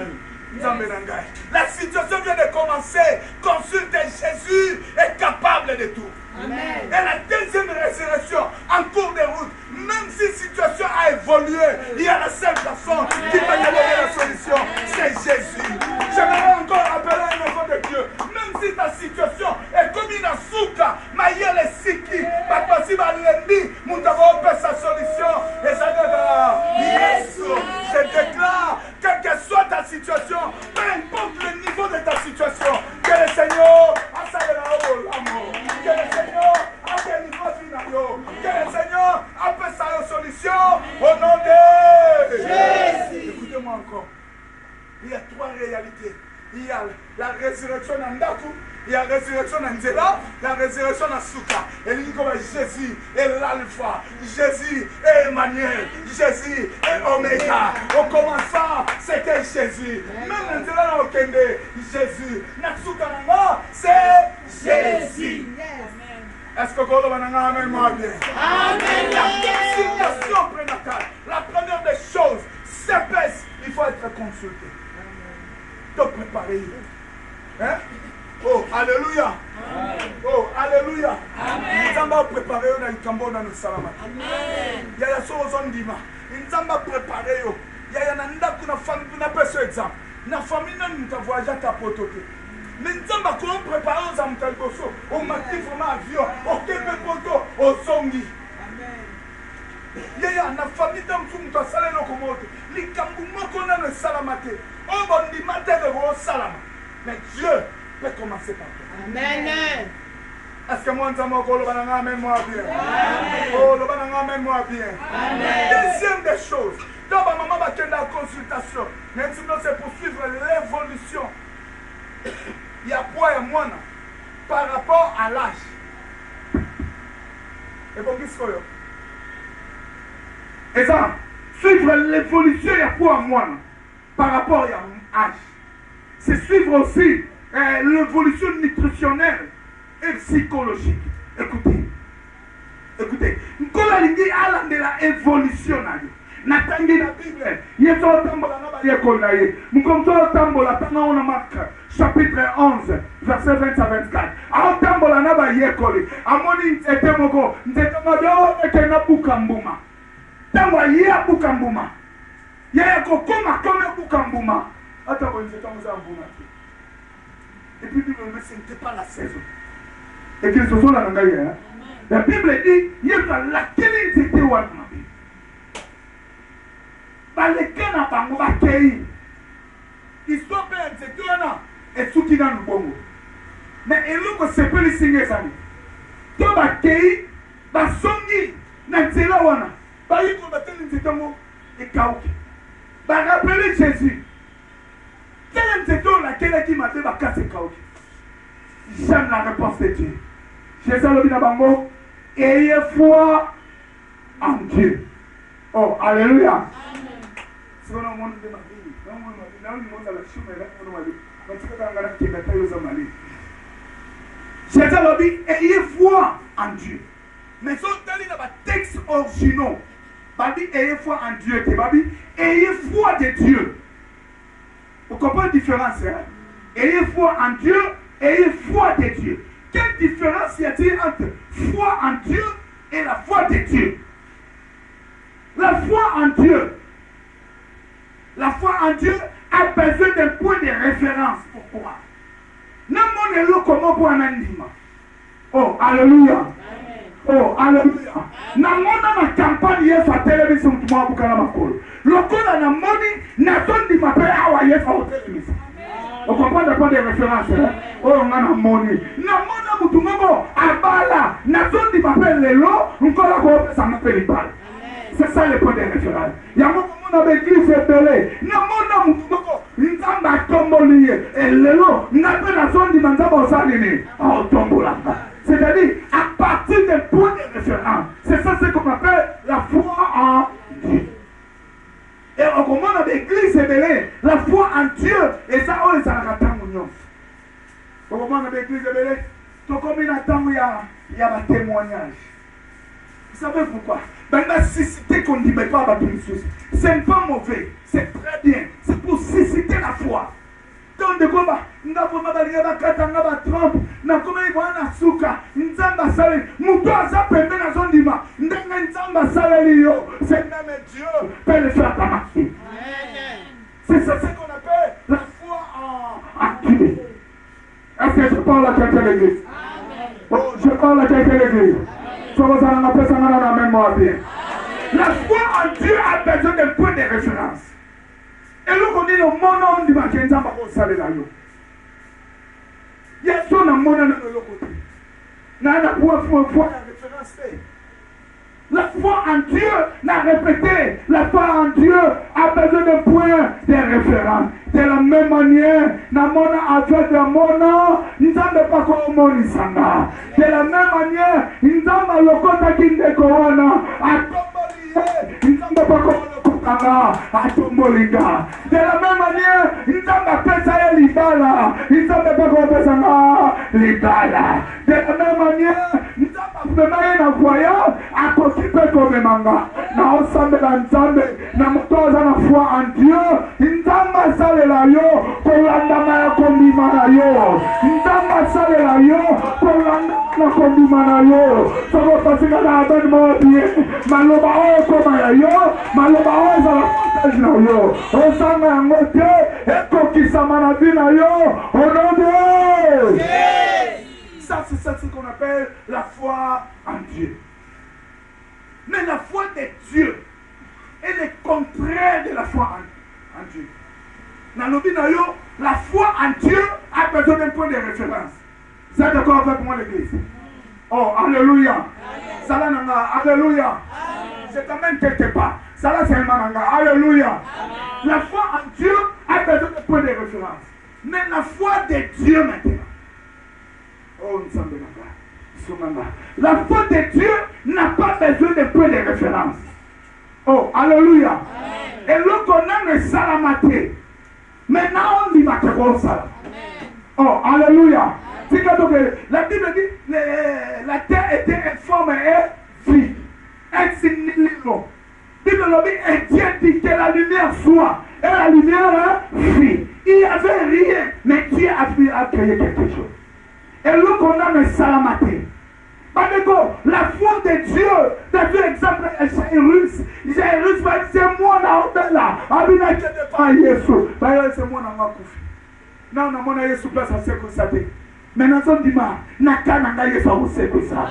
La situation vient de commencer. Consulte Jésus est capable de tout. Amen. Et la deuxième résurrection, en cours de route, même si la situation a évolué, il y a la seule personne qui peut donner la solution, c'est Jésus. J'aimerais encore appeler un enfant de Dieu, même si ta situation est comme une souka, maïel et siki, pas possible à l'ennemi, nous devons faire sa solution. Et ça Yesu, je déclare, quelle que soit ta situation, peu importe le niveau de ta situation, que le Seigneur, que le Seigneur a des niveaux finaux, que le Seigneur appelle sa solution au nom de Jésus. Écoutez-moi encore. Il y a 3 réalités. Il y a la résurrection d'Andaku, il y a la résurrection d'Anzela, la résurrection d'Asuka. Et il dit comme Jésus est l'alpha, Jésus est Emmanuel, Jésus est Oméga. Au commençant, c'était Jésus. Même Anzela n'a aucun de Jésus. Natsuka Nanga, c'est Jésus. Est-ce que vous avez amen moi bien? Amen. La consultation prénatale, la première des choses, s'épaisse, il faut être consulté. Te préparer. Hein? Oh, alléluia. Amen. Oh, alléluia. Nous allons préparer dans le cambo dans le salamat. Amen. Il y a la chose en dima. Nous allons préparer. Il y a une famille qui n'a pas ce exemple. La famille n'a pas voyagé à ta pototé. Mais nous allons préparer aux amtalboso, au matif, au avion, au Québec, au zongi. Il y a une famille qui a salé le commode. Les camboumos qu'on a le salamate. On va dire matin de vos salama. Mais Dieu peut commencer par toi. Amen. Est-ce que moi, nous avons le banana, même moi bien? Oh, le banana, même moi bien. Deuxième des choses. Dans ma maman va faire la consultation. Mais sinon, c'est pour suivre l'évolution. Il y a quoi et moi par rapport à l'âge. Et bon, qu'est-ce que Et ça, suivre l'évolution, il y a quoi à moi par rapport à l'âge. C'est suivre aussi l'évolution nutritionnelle et psychologique. Écoutez. Nkola lingi ala de la évolution natangi la Bible. Yeso tambola na ba yeko na ye. Mukomto tambola tanga ona Marc chapitre 11 verset 20 à 24. A tambola na ba yeko li. Amoni ntete moko ntete mado eke na bukambuma. Tangwa ye bukambuma. Ye ko koma bukambuma. Ata ko ntete mo za mbuma. Et puis Bible me dit c'est pas la saison. Et qu'ils se sont là dans hein. La Bible dit, il y a laquelle ils étaient ou à lesquels n'a pas mon accueil. Ils sont bien, c'est tout là. Et tout qui n'a pas bon. Mais il faut que c'est peu les signes ça. Tout l'accueil, la songi, n'a pas là wana. Bah il faut battre les états et kaouki. Bah rappeler Jésus. Quel est le laquelle qui m'a dit bah casser kaouki. J'aime la réponse de Dieu. Jésus le dit à Bango. Ayez foi en Dieu. Oh, alléluia. Si on a un monde de ma vie, on a un monde à la chute, Jésus a dit, ayez foi en Dieu. Mais si on a un texte original, il dit, ayez foi en Dieu. Il dit, ayez foi de Dieu. Vous comprenez la différence? Ayez foi en Dieu, ayez foi de Dieu. Quelle différence y a-t-il entre foi en Dieu et la foi de Dieu? La foi en Dieu. La foi en Dieu a besoin d'un point de référence pour croire. N'importe comment pour un anima. Oh, alléluia. Oh, alléluia. N'importe ma campagne hier sur la télévision pour moi pour Kalamakol. Le code a n'importe n'importe ma paix à Wayet sur la télévision. On comprend le point de référence. Oh, on a monnaie. N'importe mutumamo abala. N'importe qui m'appelle les lots. On collabore ça m'appelle les balles. C'est ça le point de référence. Il y a un moment où on a église belé. N'importe mutumamo. N'importe tomboli. Et les lots. N'importe la zone du manzabo salini. Oh, tombola. C'est-à-dire, à partir des points de référence. C'est ça ce qu'on appelle la foi en Dieu. Et on commence avec l'église belé. La foi en Dieu. Et ça, on les a ratés. On commence avec l'église belé. Donc, comme il attend, il y a un témoignage. Vous savez pourquoi? La susciter qu'on ne dit pas à tout le c'est pas mauvais, c'est très bien. C'est pour susciter la foi. Donc, de quoi nous avons trompe, nous avons suka, nous avons salé, nous avons dima, nous avons salé, c'est même Dieu peut le faire par marcher. C'est ça ce qu'on appelle la foi en Dieu. Est-ce que je parle à quelqu'un de l'église? Oh, je parle à quelqu'un de l'église. La foi en Dieu a besoin d'un point de référence. Et nous on dit le monde du matin, ça va saler là. Il y a son amour dans le côté. N'a la foi la référence. La foi en Dieu n'a répété. La foi en Dieu a besoin d'un point de référence. De la même manière, Namona a fait de Mona, nous n'avons pas comme Monisanga. De la même manière, nous avons le côté qui est Corona, à Tombolier, nous n'avons pas comme le Kutanga, à Tombolinga. De la même manière, nous avons fait ça Libala, nous n'avons pas comme Pesanga, Libala. De la même manière, nous avons fait un voyage à Kokipe comme Manga. Nous avons fait un ensemble, nous avons fait foi en Dieu, nous avons fait la yo, kolanda ya kondima na yo. Ndamba sale la yo, kolanda na kondima na yo. Soko pasika na aben mo bien. Maloba o koma ya yo, maloba o za la partage na yo. Osanga ya ngote, eko kisama na vie na yo. Au nom de Dieu. Ça c'est ça ce qu'on appelle la foi en Dieu. Mais la foi de Dieu est le contraire de la foi en Dieu. La foi en Dieu a besoin d'un point de référence. Vous êtes d'accord avec moi l'église? Oh, alléluia. Ça là, alléluia. C'est quand même quelque part. Ça là, c'est un mananga. Alléluia. La foi en Dieu a besoin d'un point de référence. Mais la foi de Dieu maintenant. Oh, nous sommes là. La foi de Dieu n'a pas besoin de point de référence. Oh, alléluia. Et le qu'on a salamate. Maintenant, on dit ma salam. Oh, alléluia. C'est que la Bible dit la terre était informe et vide. Ex nihilo. La Bible dit et Dieu dit que la lumière soit. Et la lumière fit. Il n'y avait rien, mais Dieu a créé quelque chose. Et le qu'on a salamate. La foi de Dieu, Dieu exemple, Jairus va dire, c'est moi là, Abina qui est pas Jésus. C'est moi dans ma couche. Non, non, mon Jésus place à ce que ça dit. Mais nous sommes dit, Naka n'a Jésus à ce que ça.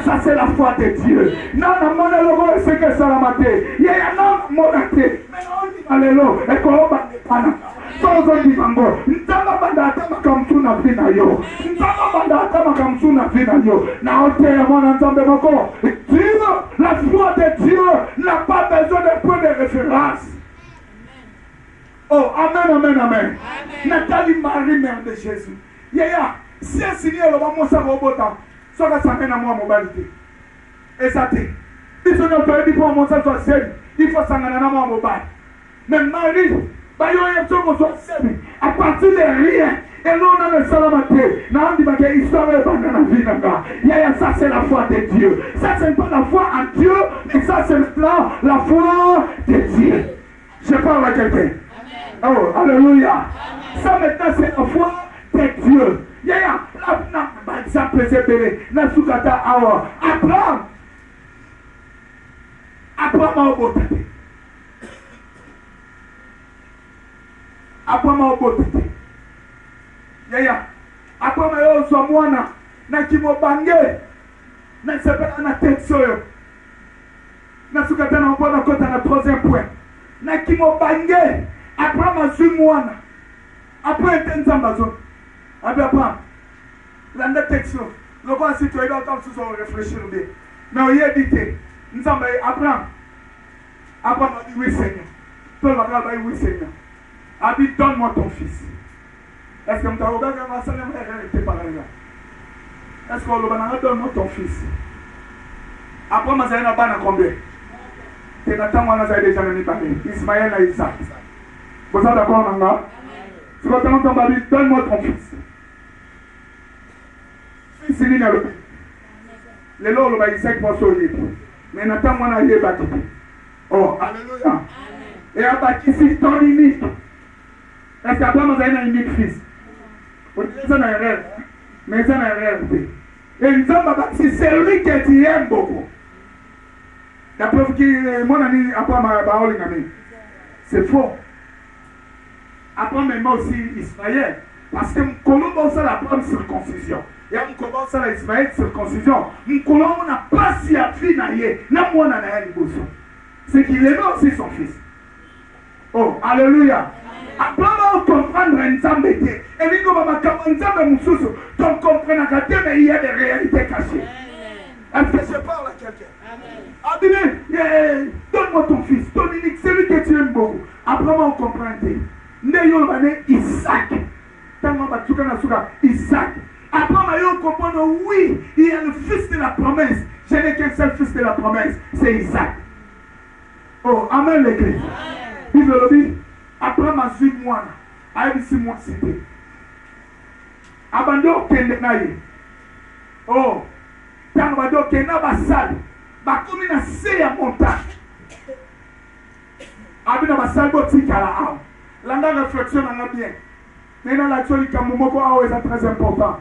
Ça c'est la foi de Dieu. Non, non, mon logo, c'est que ça la maté. Non, mon athée. Mais on dit, alléluia, et qu'on va pas. Sozo di mango, ntama banda atama kamsuna vina yo, ntama banda atama kamsuna vina yo. Na ote ya mwana nzambe moko. Dieu, la foi de Dieu n'a pas besoin de point de référence. Oh, amen, amen, amen. Nathalie Marie, mère de Jésus. Yaya, si un signé le moment ça va au bout, ça va s'amener à moi mobilité. Et ça t'est. Il faut nous faire, il faut mon ça soit seul. Il faut s'amener à moi mobile. Mais Marie, à partir de rien, et là on a le salamaté. Ça c'est la foi de Dieu. Ça c'est pas la foi en Dieu, mais ça c'est la foi de Dieu. Je parle à quelqu'un. Oh, alléluia. Ça maintenant c'est la foi de Dieu. Par exemple, c'est belé. Abraham au bout. Abraham au bout. Abraham yo so mwana na kimobange na sepela na texto yo. Na sukata na mbona kota na troisième point. Na kimobange Abraham azu mwana. Après nzamba zo. Abraham. La texto. Le quoi si tu es dans le temps sous réfléchir bien. Mais on y a dit nzamba Abraham. Abraham a dit oui Seigneur. Toi la dit oui Seigneur. A dit donne-moi ton fils. Est-ce que tu as regardé ma salle et par là? Est-ce qu'on le donne-moi ton fils? Après, ma salle n'a pas combien? Tu n'as pas déjà mis par Ismaël et Isaac. Vous êtes d'accord, Nanga? Si vous avez entendu, donne-moi ton fils. Fils, il est le les lots, le Isaac va se libre. Mais Nathan, moi, il est battu. Oh, alléluia. Et à bâti, c'est ton unique. Est-ce qu'Abraham a un unique fils? Ça n'a rien. Mais ça n'a rien. Et nous sommes c'est lui que tu aimes beaucoup. La preuve que mon ami Abraham a parlé. C'est faux. Abraham aimait aussi Ismaël. Parce que Colombo, ça la première circoncision. Et on commence à l'Ismaël circoncision. Colombo n'a pas si appris naïe. N'a moi n'a rien de c'est qu'il aimait aussi son fils. Oh, alléluia. Abraham comprendre un Nzambe. Et il comprendre mais il y a des réalités cachées. Est-ce que je parle à quelqu'un? Donne-moi ton fils, ton unique, celui que tu aimes beaucoup. Abraham comprend. Isaac. Isaac. Abraham comprend, oui, il y a le fils de la promesse. Je n'ai qu'un seul fils de la promesse, c'est Isaac. Oh, amen l'église. Il veut le dire. Abraham a su moi, a eu 6 mois cité. Abandon kende naye. Oh, tant abandon kende basal, ba komi na se ya montagne. Abina basal botika la am. Landa réflexion na bien. Nena la tsoli kamumoko awa est très important.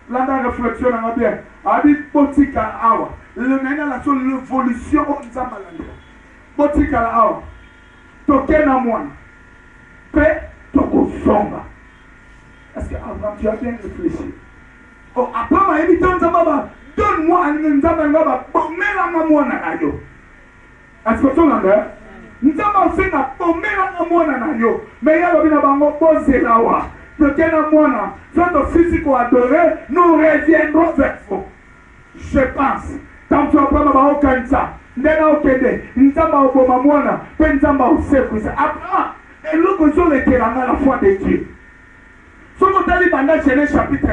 Landa réflexion na bien. Abi botika awa. Le nena la tsoli l'évolution au nzambalanda. Botika la awa. Tokena mwana. Est-ce que Abraham, tu as bien réfléchi? Oh, Abraham a dit, donne-moi un nzamba, pomela mwana na yo. Est-ce que tu l'as? Nzamba fait na pomela mwana na yo. Mais il y a le bango posé là-haut. Tokena mwana, soit physique ou adoré, nous reviendrons vers vous. Je pense. Tant que tu as pas aucun ça. Nena okede, nzamba oboma mwana, pe nzamba osefu. Abraham. Et nous connaissons la foi de Dieu. Si vous allez dans Genèse chapitre 1,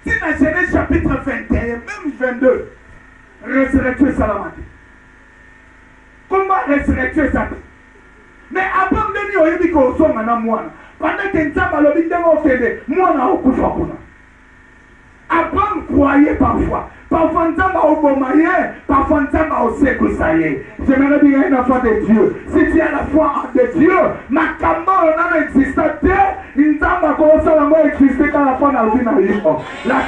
si dans Genèse chapitre 21, même 22, résurrection salamate. Comment résurrection ça. Mais avant de venir, il dit qu'on soit maintenant moi. Pendant que nous avons le bidon, moi, on a okufa kuna. Abraham croyait parfois. Parfois, nous avons au bon moyen. Parfois, nous avons au sait que ça y est. J'aimerais dire une foi de Dieu. Si tu as la foi de Dieu, ma camarade n'a existé. Nous avons commencé à exister quand la foi n'a vu dans le livre. La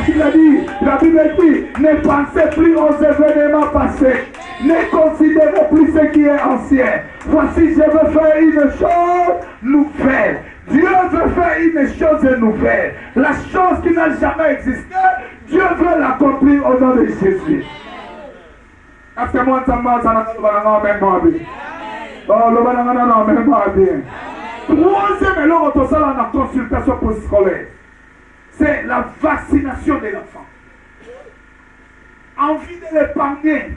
Bible dit, ne pensez plus aux événements passés. Ne considérez plus ce qui est ancien. Voici, je veux faire une chose nouvelle. Dieu veut faire une chose nouvelle. La chose qui n'a jamais existé, Dieu veut l'accomplir au nom de Jésus. Est-ce que moi, ça m'a troisième élément de la consultation postcolaire, c'est la vaccination de l'enfant. Envie de l'épargner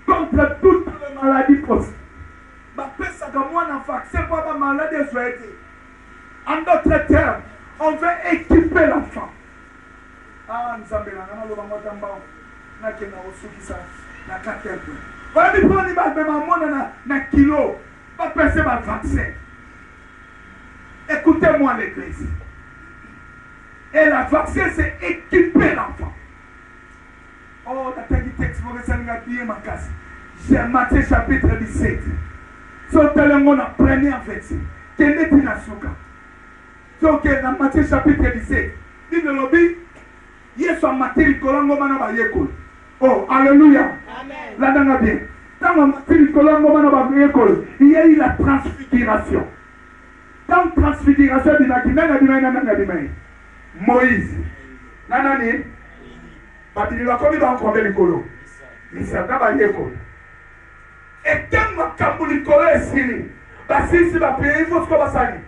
contre toutes les maladies possibles. Ça comme moi, un vaccin pour la maladie souhaitée. En d'autres termes, on veut équiper l'enfant. Ah, nous avons kilo, pas passer par vaccin. Écoutez-moi l'église. Et la vaccin, c'est équiper l'enfant. Oh, la texte, vous regardez ma casse. J'ai Matthieu chapitre 17. Son téléphone a pris en fait. Quel est une asuka? Donc, dans Matthieu chapitre 17, il dit le lobby, il y a son Matthieu Colombo Manaba Yekol. Oh, alléluia. Amen. Là, bien. Dans Matthieu Colombo Manaba Yekol, il y a eu la transfiguration. Dans la transfiguration, il y a Moïse. Nanani, il va commis dans le colo. Il s'est abattu. Et quand ma cambouli colo est signé, si c'est ma paix, il faut se commencer à dire.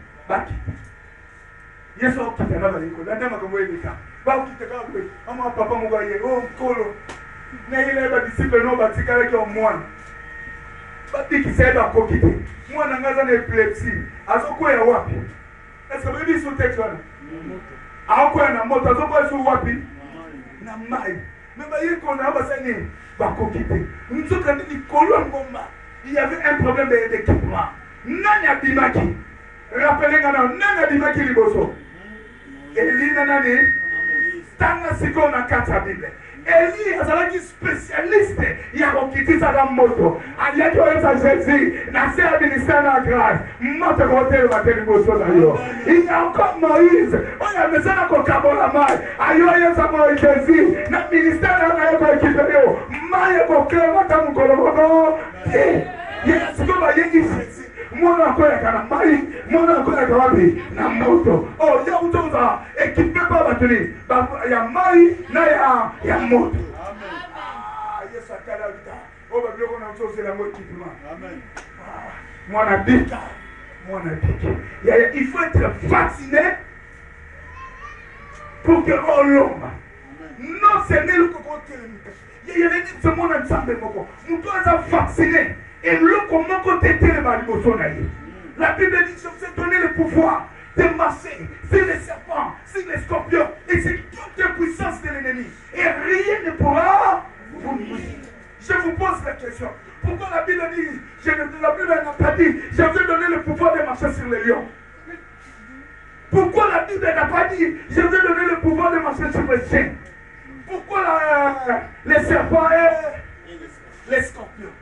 Yesu okita na bali ko ndama ko mwe ka ba okita ka ko ama papa mo ga ye o kolo na ile ba disciple no ba tikale ko mwana ba tiki seba ko kite mwana ngaza na epilepsy azoko ya wapi est-ce que bibi sote twana ako na moto azoko su wapi na mai mais ba yiko na ba sani ba ko kite nzoka ni kolo ngoma il y avait un problème d'équipement nani abimaki rappelez-moi nani abimaki liboso Eli nanani tanga siko na kata Bible. Eli azalaki spécialiste ya kokitisa na moto. Aliaki oyosa Jésus na se administrer na grâce. Moto kote bateli boso na yo. Il y a encore Moïse. Oya amesana kokabola mai. Ayo yesa Moïse Jésus na ministère na yo kokitisa yo. Mai kokela tamu kolomoko. Yesu ba yengi Jésus. Mwana akoya kana mai, mwana akoya kawapi na moto. Oh, ya utoza ekipe pa batuli, ya mai na ya moto. Amen. Ah, Yesu akala vita. Oh, ba biloko na utoza la moto kipima. Amen. Mwana dika, mwana dika. Il faut être vacciné pour que l'homme. Non, c'est le coco qui il y a des gens qui sont ensemble moko. Nous doit être vacciné. Et le comment côté la Bible dit je vous ai donné le pouvoir de marcher sur les serpents, sur les scorpions et sur toutes les puissances de l'ennemi. Et rien ne pourra vous nuire. Je vous pose la question. Pourquoi la Bible dit, la Bible n'a pas dit, je vous ai donné le pouvoir de marcher sur les lions? Pourquoi la Bible n'a pas dit, je vous ai donné le pouvoir de marcher sur les chiens? Pourquoi les serpents et les scorpions?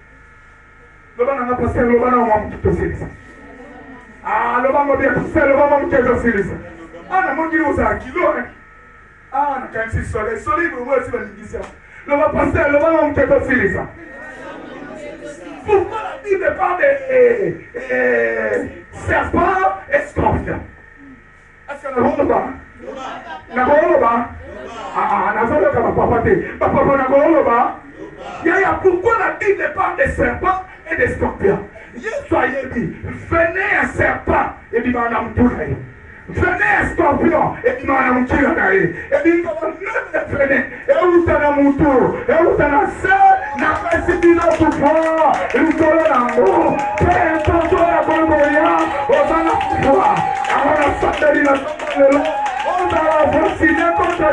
Lobana na passer lobana wa mkitosilisa. Ah lobana bia passer lobana mkitosilisa. Ana mongi uza kilo. Ah na kansi sole sole bo si balingisia. Lobana passer lobana mkitosilisa. Pourquoi la Bible parle de serpent et scorpion? Est-ce que na holoba? Na holoba? Ah na solo kama papa te. Papa na holoba? Yaya pourquoi la Bible parle de serpent et des scorpions? Soyez dit, venez un serpent et dit madame Touraï. Venez un scorpion et dit madame Touraï. Et dit comment ne venez. Et où t'en as mon tour. Et où t'en as ça. N'a pas si notre pouvoir. Nous sommes en haut. Père, ton la Bolgoria. On s'en a pouvoir. Alors la santé de la santé. On va vacciner contre la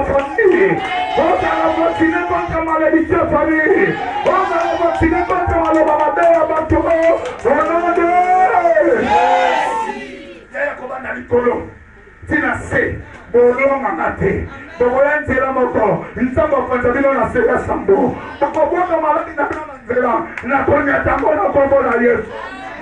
famille. On va vacciner contre la maladie de famille. On va vacciner contre la maladie de famille. likolo tina se bolonganga te bokoya nzela moko nzambe akonza bino na se ya sambo okobwaka maladi na bino na nzela nakonia tango na kombo na yesu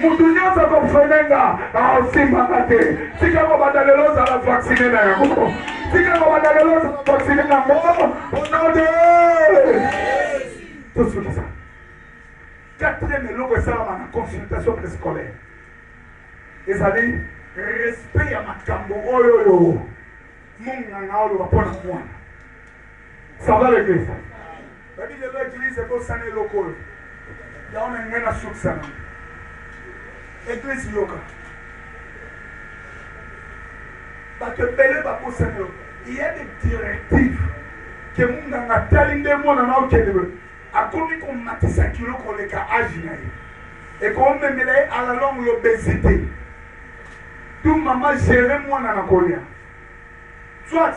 mutu nyonso akofenenga aosimbaka te tika kobanda lelo ozala vaksine na yango tika kobanda lelo ozala vaksine na yango onode tosukisa quatrième eloko esalama na consultation préscolaire ezali respect ya makambo oyo munganga oloba mpona mwana sava l'église babi lelo église ekosana eloko oyo yaona ngai nasukisana église yoka bato ebele bakosana eloko il y a des directives ke munganga tali nde mwana na okende akomi komatisa kilo koleka age na ye ekomemela ye à la longue l'obésité tout mama gere mwana na kolia soit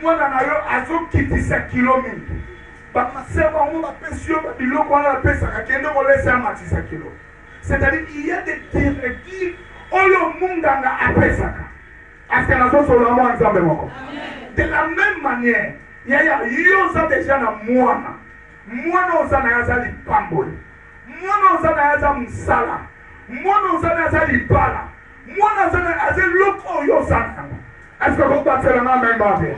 mwana na yo azokitisa kilo mingi bamase bango bapesi yo babiloko wana bapesaka kende kolesa amatisa kilo c'est-à-dire il y a des directives oyo munganga apesaka aske nazosolola mwa nzambe moko de la même manière yaya yo oza deja na mwana oza na ye aza lipamboli mwana oza na ye aza mosala mwana oza na ye aza libala mwana oza na ye aza eloko oyo oza na yango est-ce que kobatselanga membabe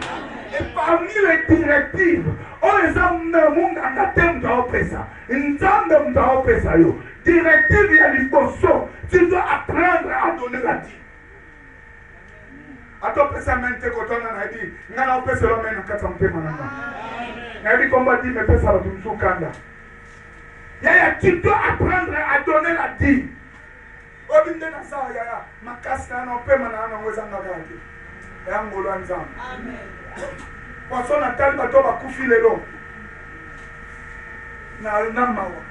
et parmi les directives oyo eza munganga te moto aopesa nzambe moto aopesa yo directive ya liboso tu dois apprendre à donner la dîme atopesa mene te kotona na yebi nga na opesela mene na kati ya motema na nga nayebi komba dîme epesa bato mosusu kanda yaya tu dois apprendre à donner la dîme obi nde na sawa yaya makasi na yana opema na yango ezangaka ya te eya ngolo ya nzambe poso na tali bato bakufi lelo na mawa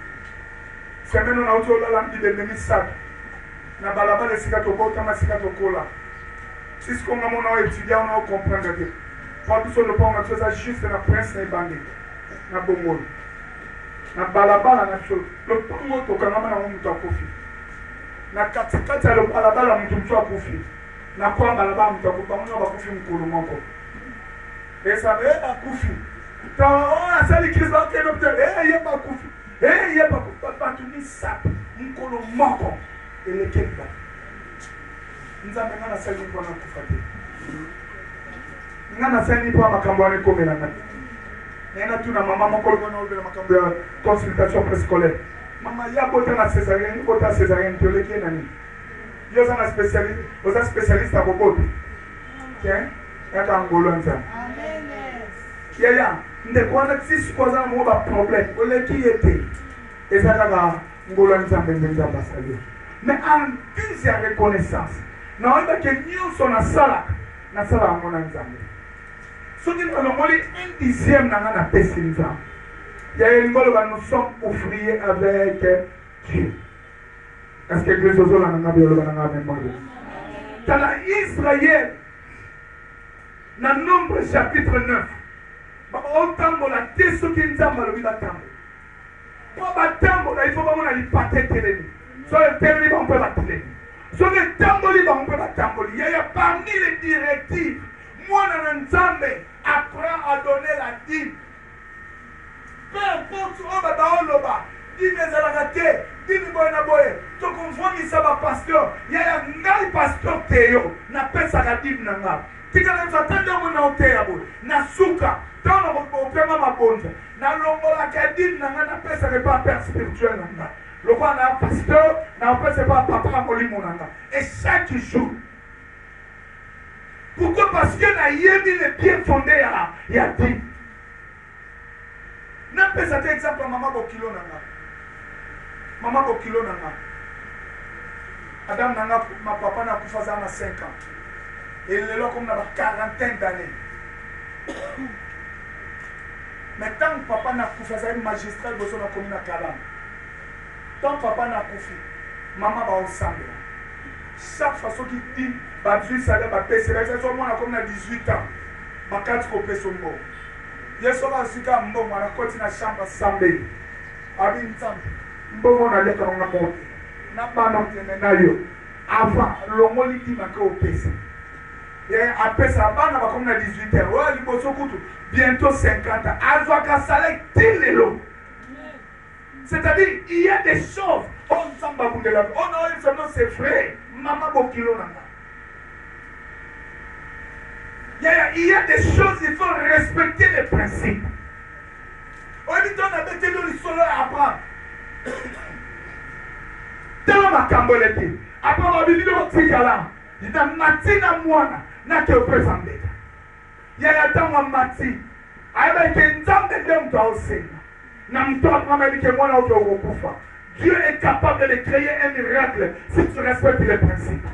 semeno na uti olala mbibende misato na balabala esika tokotama esika tokola sisi konga mona o étudiant on a comprendre te po biso lopango na toza juste na prince na ebande na bongolo na balabala na biso lopango tokangama na moto akufi na katikati ya balabala moto akufi na kwa balabala moto akufi bango na bakufi mokolo moko esabe akufi asali kristo akende opitele ye bakufi ye bakufi bato misapi mokolo moko elekeli bato nzambe nga nasali mpo na kufa te nga nasali mpo makambo wana ekomelanga te nayena tuna mama moko lokona olobela makambo ya consultation préscolaire mama ya bota na césarienne bota césarienne te oleki ye na nini yo oza spécialiste akobota yaka ngolo ya nzambe yaya ndeko wana sisi koza na mongo baproblème oleki ye te eza kaka ngolo ya nzambe nde nzambe asali yo mais en guise ya reconnaissance naoyebake nyonso nasalaka yango na nzambe soki nalongoli 1/10 na nga napesi nzambe ya elingi oloba nous sommes ouvriers avec Dieu. Est-ce que église ozolanda nga bioloba na nga memore tala Israël na Nombre chapitre 9 baotambola te soki nzambe alobi batambola po batambola ifo bamona lipata etelemi so etelemi bango mpe batelemi soki etamboli bango mpe batamboli yaya parmi les directives mwana na nzambe apprend à donner la dîme peu importe oyo babaoloba dîme ezalaka te dîme boye na boye tokonvwangisa bapasteur yaya ngai pasteur te yo napesaka dîme na nga tikala ata ntango na oteya boye na suka ntango opema mabonza nalongolaka dîme na nga napesaka epa père spirituel na nga lokola na pasteur na opesa epa papa molimo na nga et chaque jour pourquoi parce que nayebi le bien fondé ya dîme napesa te exemple ya mama bokilo na nga adam na nga mapapa nakufa aza na 5 ans elelo comme na ba40 d'années mais tant papa nakufa azali magistrat liboso nakomi na kalama tant papa nakufi mama baosambela chaque fois soki dîme bazwi salaire bapesela so mwana akomi na 18 ans bakati kopesa mbongo ye soki azwika mbongo anakoti na chambre asambeli abi nzambe mbongo naliaka nanga mote na bana otende na yo avant longoli dîme ake opesa Après ça, on a 18 heures. Bientôt 50 ans. C'est-à-dire, il y a des choses. On a c'est vrai. Maman Bokilo Nanga. Il y a des choses, il faut respecter les principes. On dit qu'on a mis le solo à apprendre. Tellement ma cambolette. Après, on a dit que c'est là. Il y a matina moana. N'a que présenté. Il y a un temps où mati. Avec un temps de l'homme qui a aussi. Dieu est capable de créer un miracle si tu respectes les principes.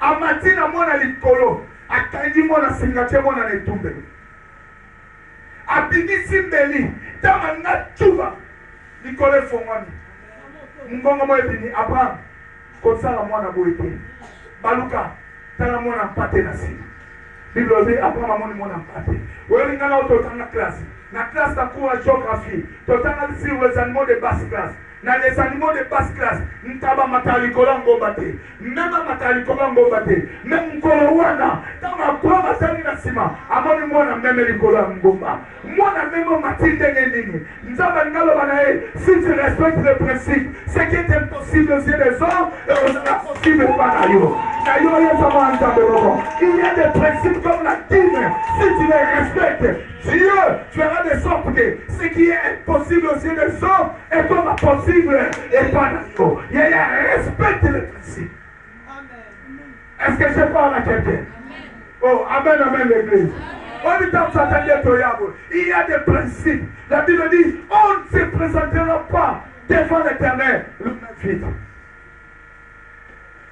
A matina moana likolo. A kandi moana singache moana netumbe. A bini simbeli. Tama nga chuba. Nikole fongwani. Mbongo mo ebini. Abraham. Konsala moana boete. Baluka. Tala moana mpate na sima. Bible dit Abraham amoni moana mpate. Wewe ngana utotanga klasi. Na classe de cours de géographie, tu as sur les animaux de basse classe. Dans les animaux de basse classe, nous avons matalikola ngobate. Même matalikola ngobate. Même kolowana. Dans ma quoi matali na sima. Amoni mwana même likola ngomba. Mwana même matinde ngendini. Nous avons ngalo banae. Si tu respectes les principes, ce qui est impossible aux yeux des hommes, est possible par ailleurs. Il y a des principes comme la dîme. Si tu les respectes, Dieu fera de sorte que ce qui est impossible aux yeux des hommes est comme possible et pas d'accord. Il y a respecte les principes. Est-ce que je parle à quelqu'un? Oh, amen, amen, l'église. Il y a des principes. La Bible dit, on ne se présentera pas devant l'Éternel le même vide.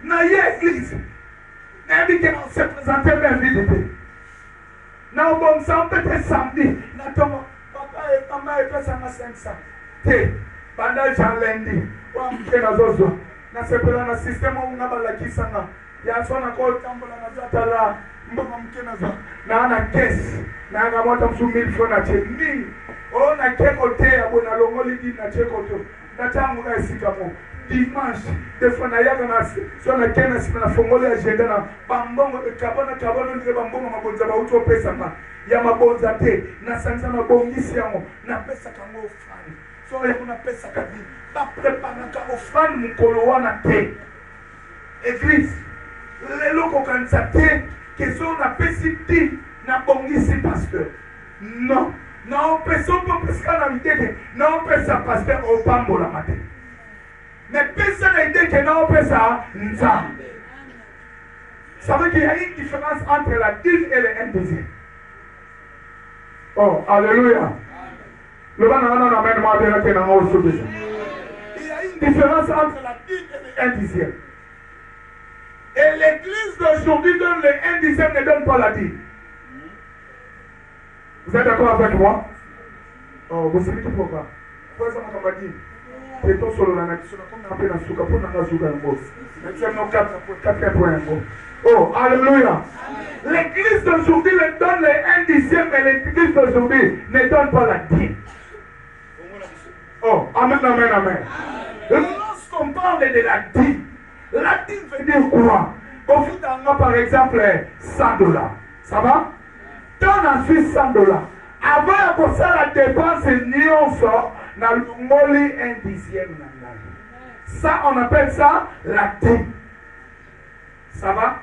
Dans l'église, on se présentait même vide. Now, bon, ça peut être samedi. Papa et maman et ça m'a 500. Pendant Jean lundi, on fait la zozo. Na sepela na système on a la kisanga. Ya sona ko tambola na zata la mbona mkena zo. Na ana caisse. Na anga mota msu 1000 francs na cheni. O na keko te abona longoli di na cheko to. Na tamu na sika mo. Dimanche, des fois, na yaga na so na kena sima na fongole agenda na bambongo kabona ni bambongo mabonza ba uto pesa ma ya mabonza te na sanza mabongisi yango na pesa kango ofrande so ya kuna pesa kadi ba prepara ka ofrande mukolo wana te église lelo ko kanisa te que so na pesi ti na bongisi pasteur non non pesa po pesa na mitete non pesa pasteur o pambola mate. Mais personne n'a idée que non, ça, ça veut qu'il y a une différence entre la dîme et le indésir. Oh, alléluia. Il y a une différence entre la dîme et le indésir. Et l'église d'aujourd'hui donne le indésir, ne donne pas la dîme. Vous êtes d'accord avec moi? Oh, vous savez tout pourquoi? Pourquoi ça m'a dit? Oh, alléluia. L'église d'aujourd'hui le donne les 1/10 et l'église d'aujourd'hui ne donne pas la dîme. Oh, amen, amen, amen. Lorsqu'on parle de la dîme veut dire quoi? Au bout d'un an, par exemple, $100. Ça va? Donne ensuite $100. Avant de faire la dépense, on sort. Na lumoli 1/10. Ça, on appelle ça la dîme. Ça va?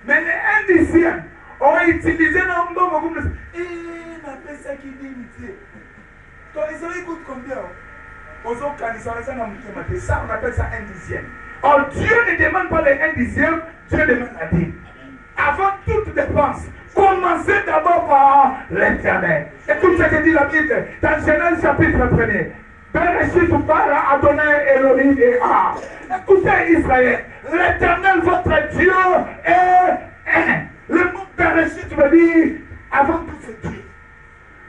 Mais les 1/10, on va utiliser dans le bon moment. On appelle ça qui dit. Donc, ils ont écouté combien? Ça, on appelle ça 1/10. Or, Dieu ne demande pas les 1/10, Dieu demande la dîme. Avant toute dépense, commencez d'abord par l'Éternel. Écoute ce que dit la Bible dans Genèse chapitre 1er. Bereshit bara Adonai Elohim et A. Écoutez Israël, l'Éternel votre Dieu est un. Le mot Bereshit veut dire avant tout c'est Dieu.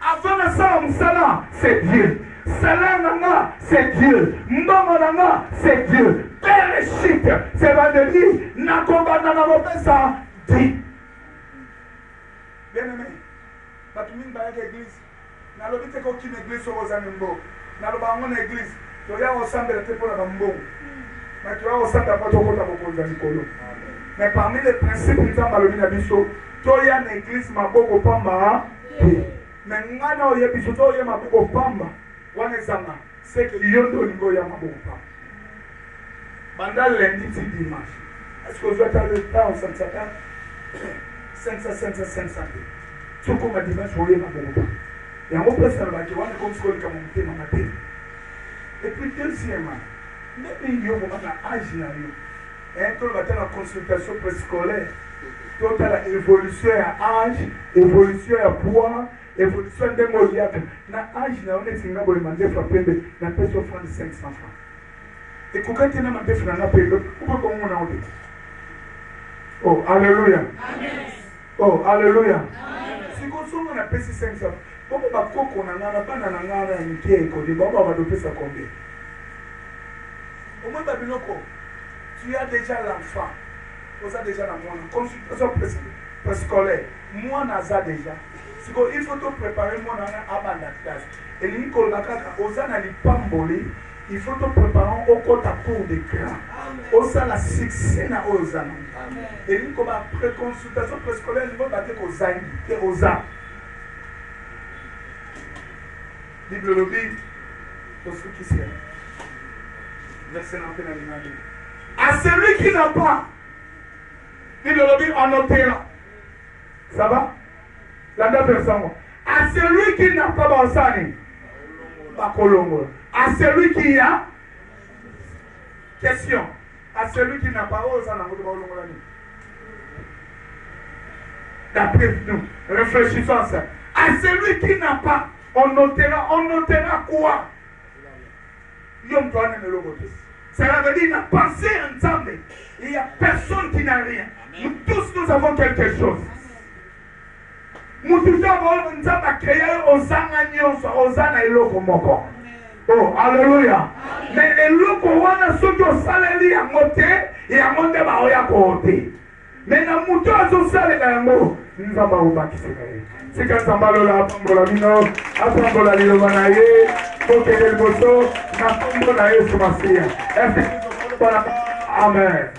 Avant le Salam, c'est Dieu. Salam c'est Dieu. Mbongo nanga c'est Dieu. Bereshit, c'est va dire Nakoba Nanabopesa dit. Bien aimé, Batumine Bayak église, n'a l'obité qu'aucune église sur Rosanimbo, n'a l'obamon église, tu as au centre de la Tépo Nambo, mais tu as au centre de la Potoco Nicolo. Mais parmi les principes nous avons parlé d'Abisso, toi y a une église maboko pamba. Mais ngana oye biso toi y a maboko pamba. Wane zanga, c'est que yondo lingo ya maboko pamba. Pendant lundi et dimanche. Est-ce que vous êtes à l'état au 500? 500. Tout comme dimanche, vous voyez maboko pamba. Et en plus, ça va dire, on est comme ce qu'on a monté dans ma tête. Et puis, deuxièmement, même si vous avez un âge, et tout le matin, la consultation préscolaire, toute la évolution à âge, évolution à poids, évolution de moliaque. Dans l'âge, on est en train de demander frapper de la personne de 500 francs. Et quand on a demandé frapper, on a payé, pourquoi on a dit? Oh, alléluia. Oh, alléluia. Si on a payé 500 francs, on va combien? Au moins, tu as déjà l'enfant. Tu as déjà la consultation préscolaire. Moi, je déjà. Il faut te préparer mon à la classe. Et il faut te préparer au côté cours de grand. Au sein de la succès na Ozana. Et il faut la consultation préscolaire, il faut battre aux Zani. Bible le dit, pour ceux qui s'aiment. Verset à celui qui n'a pas, Bible le dit, on notera. Ça va? La date verset. À celui qui n'a pas Bansani, Bakolongo. À celui qui a, question. À celui qui n'a pas Osana, d'après nous, réfléchissons à ça. À celui qui n'a pas, on notera quoi? Cela veut dire, il a pensé ensemble. Il n'y a personne qui n'a rien. Nous tous, nous avons quelque chose. Nous tous avons créé Osana et Loko Moko. Oh, alléluia. Mais les locaux, on a sauté au salaire à monter et à monter à côté. Mais dans le mouton, salaire nous avons bâti. C'est quand on va la Pambolino, à Pambola Lilomanaye, pour que les bosso, n'a pas de sur ma fille. Amen.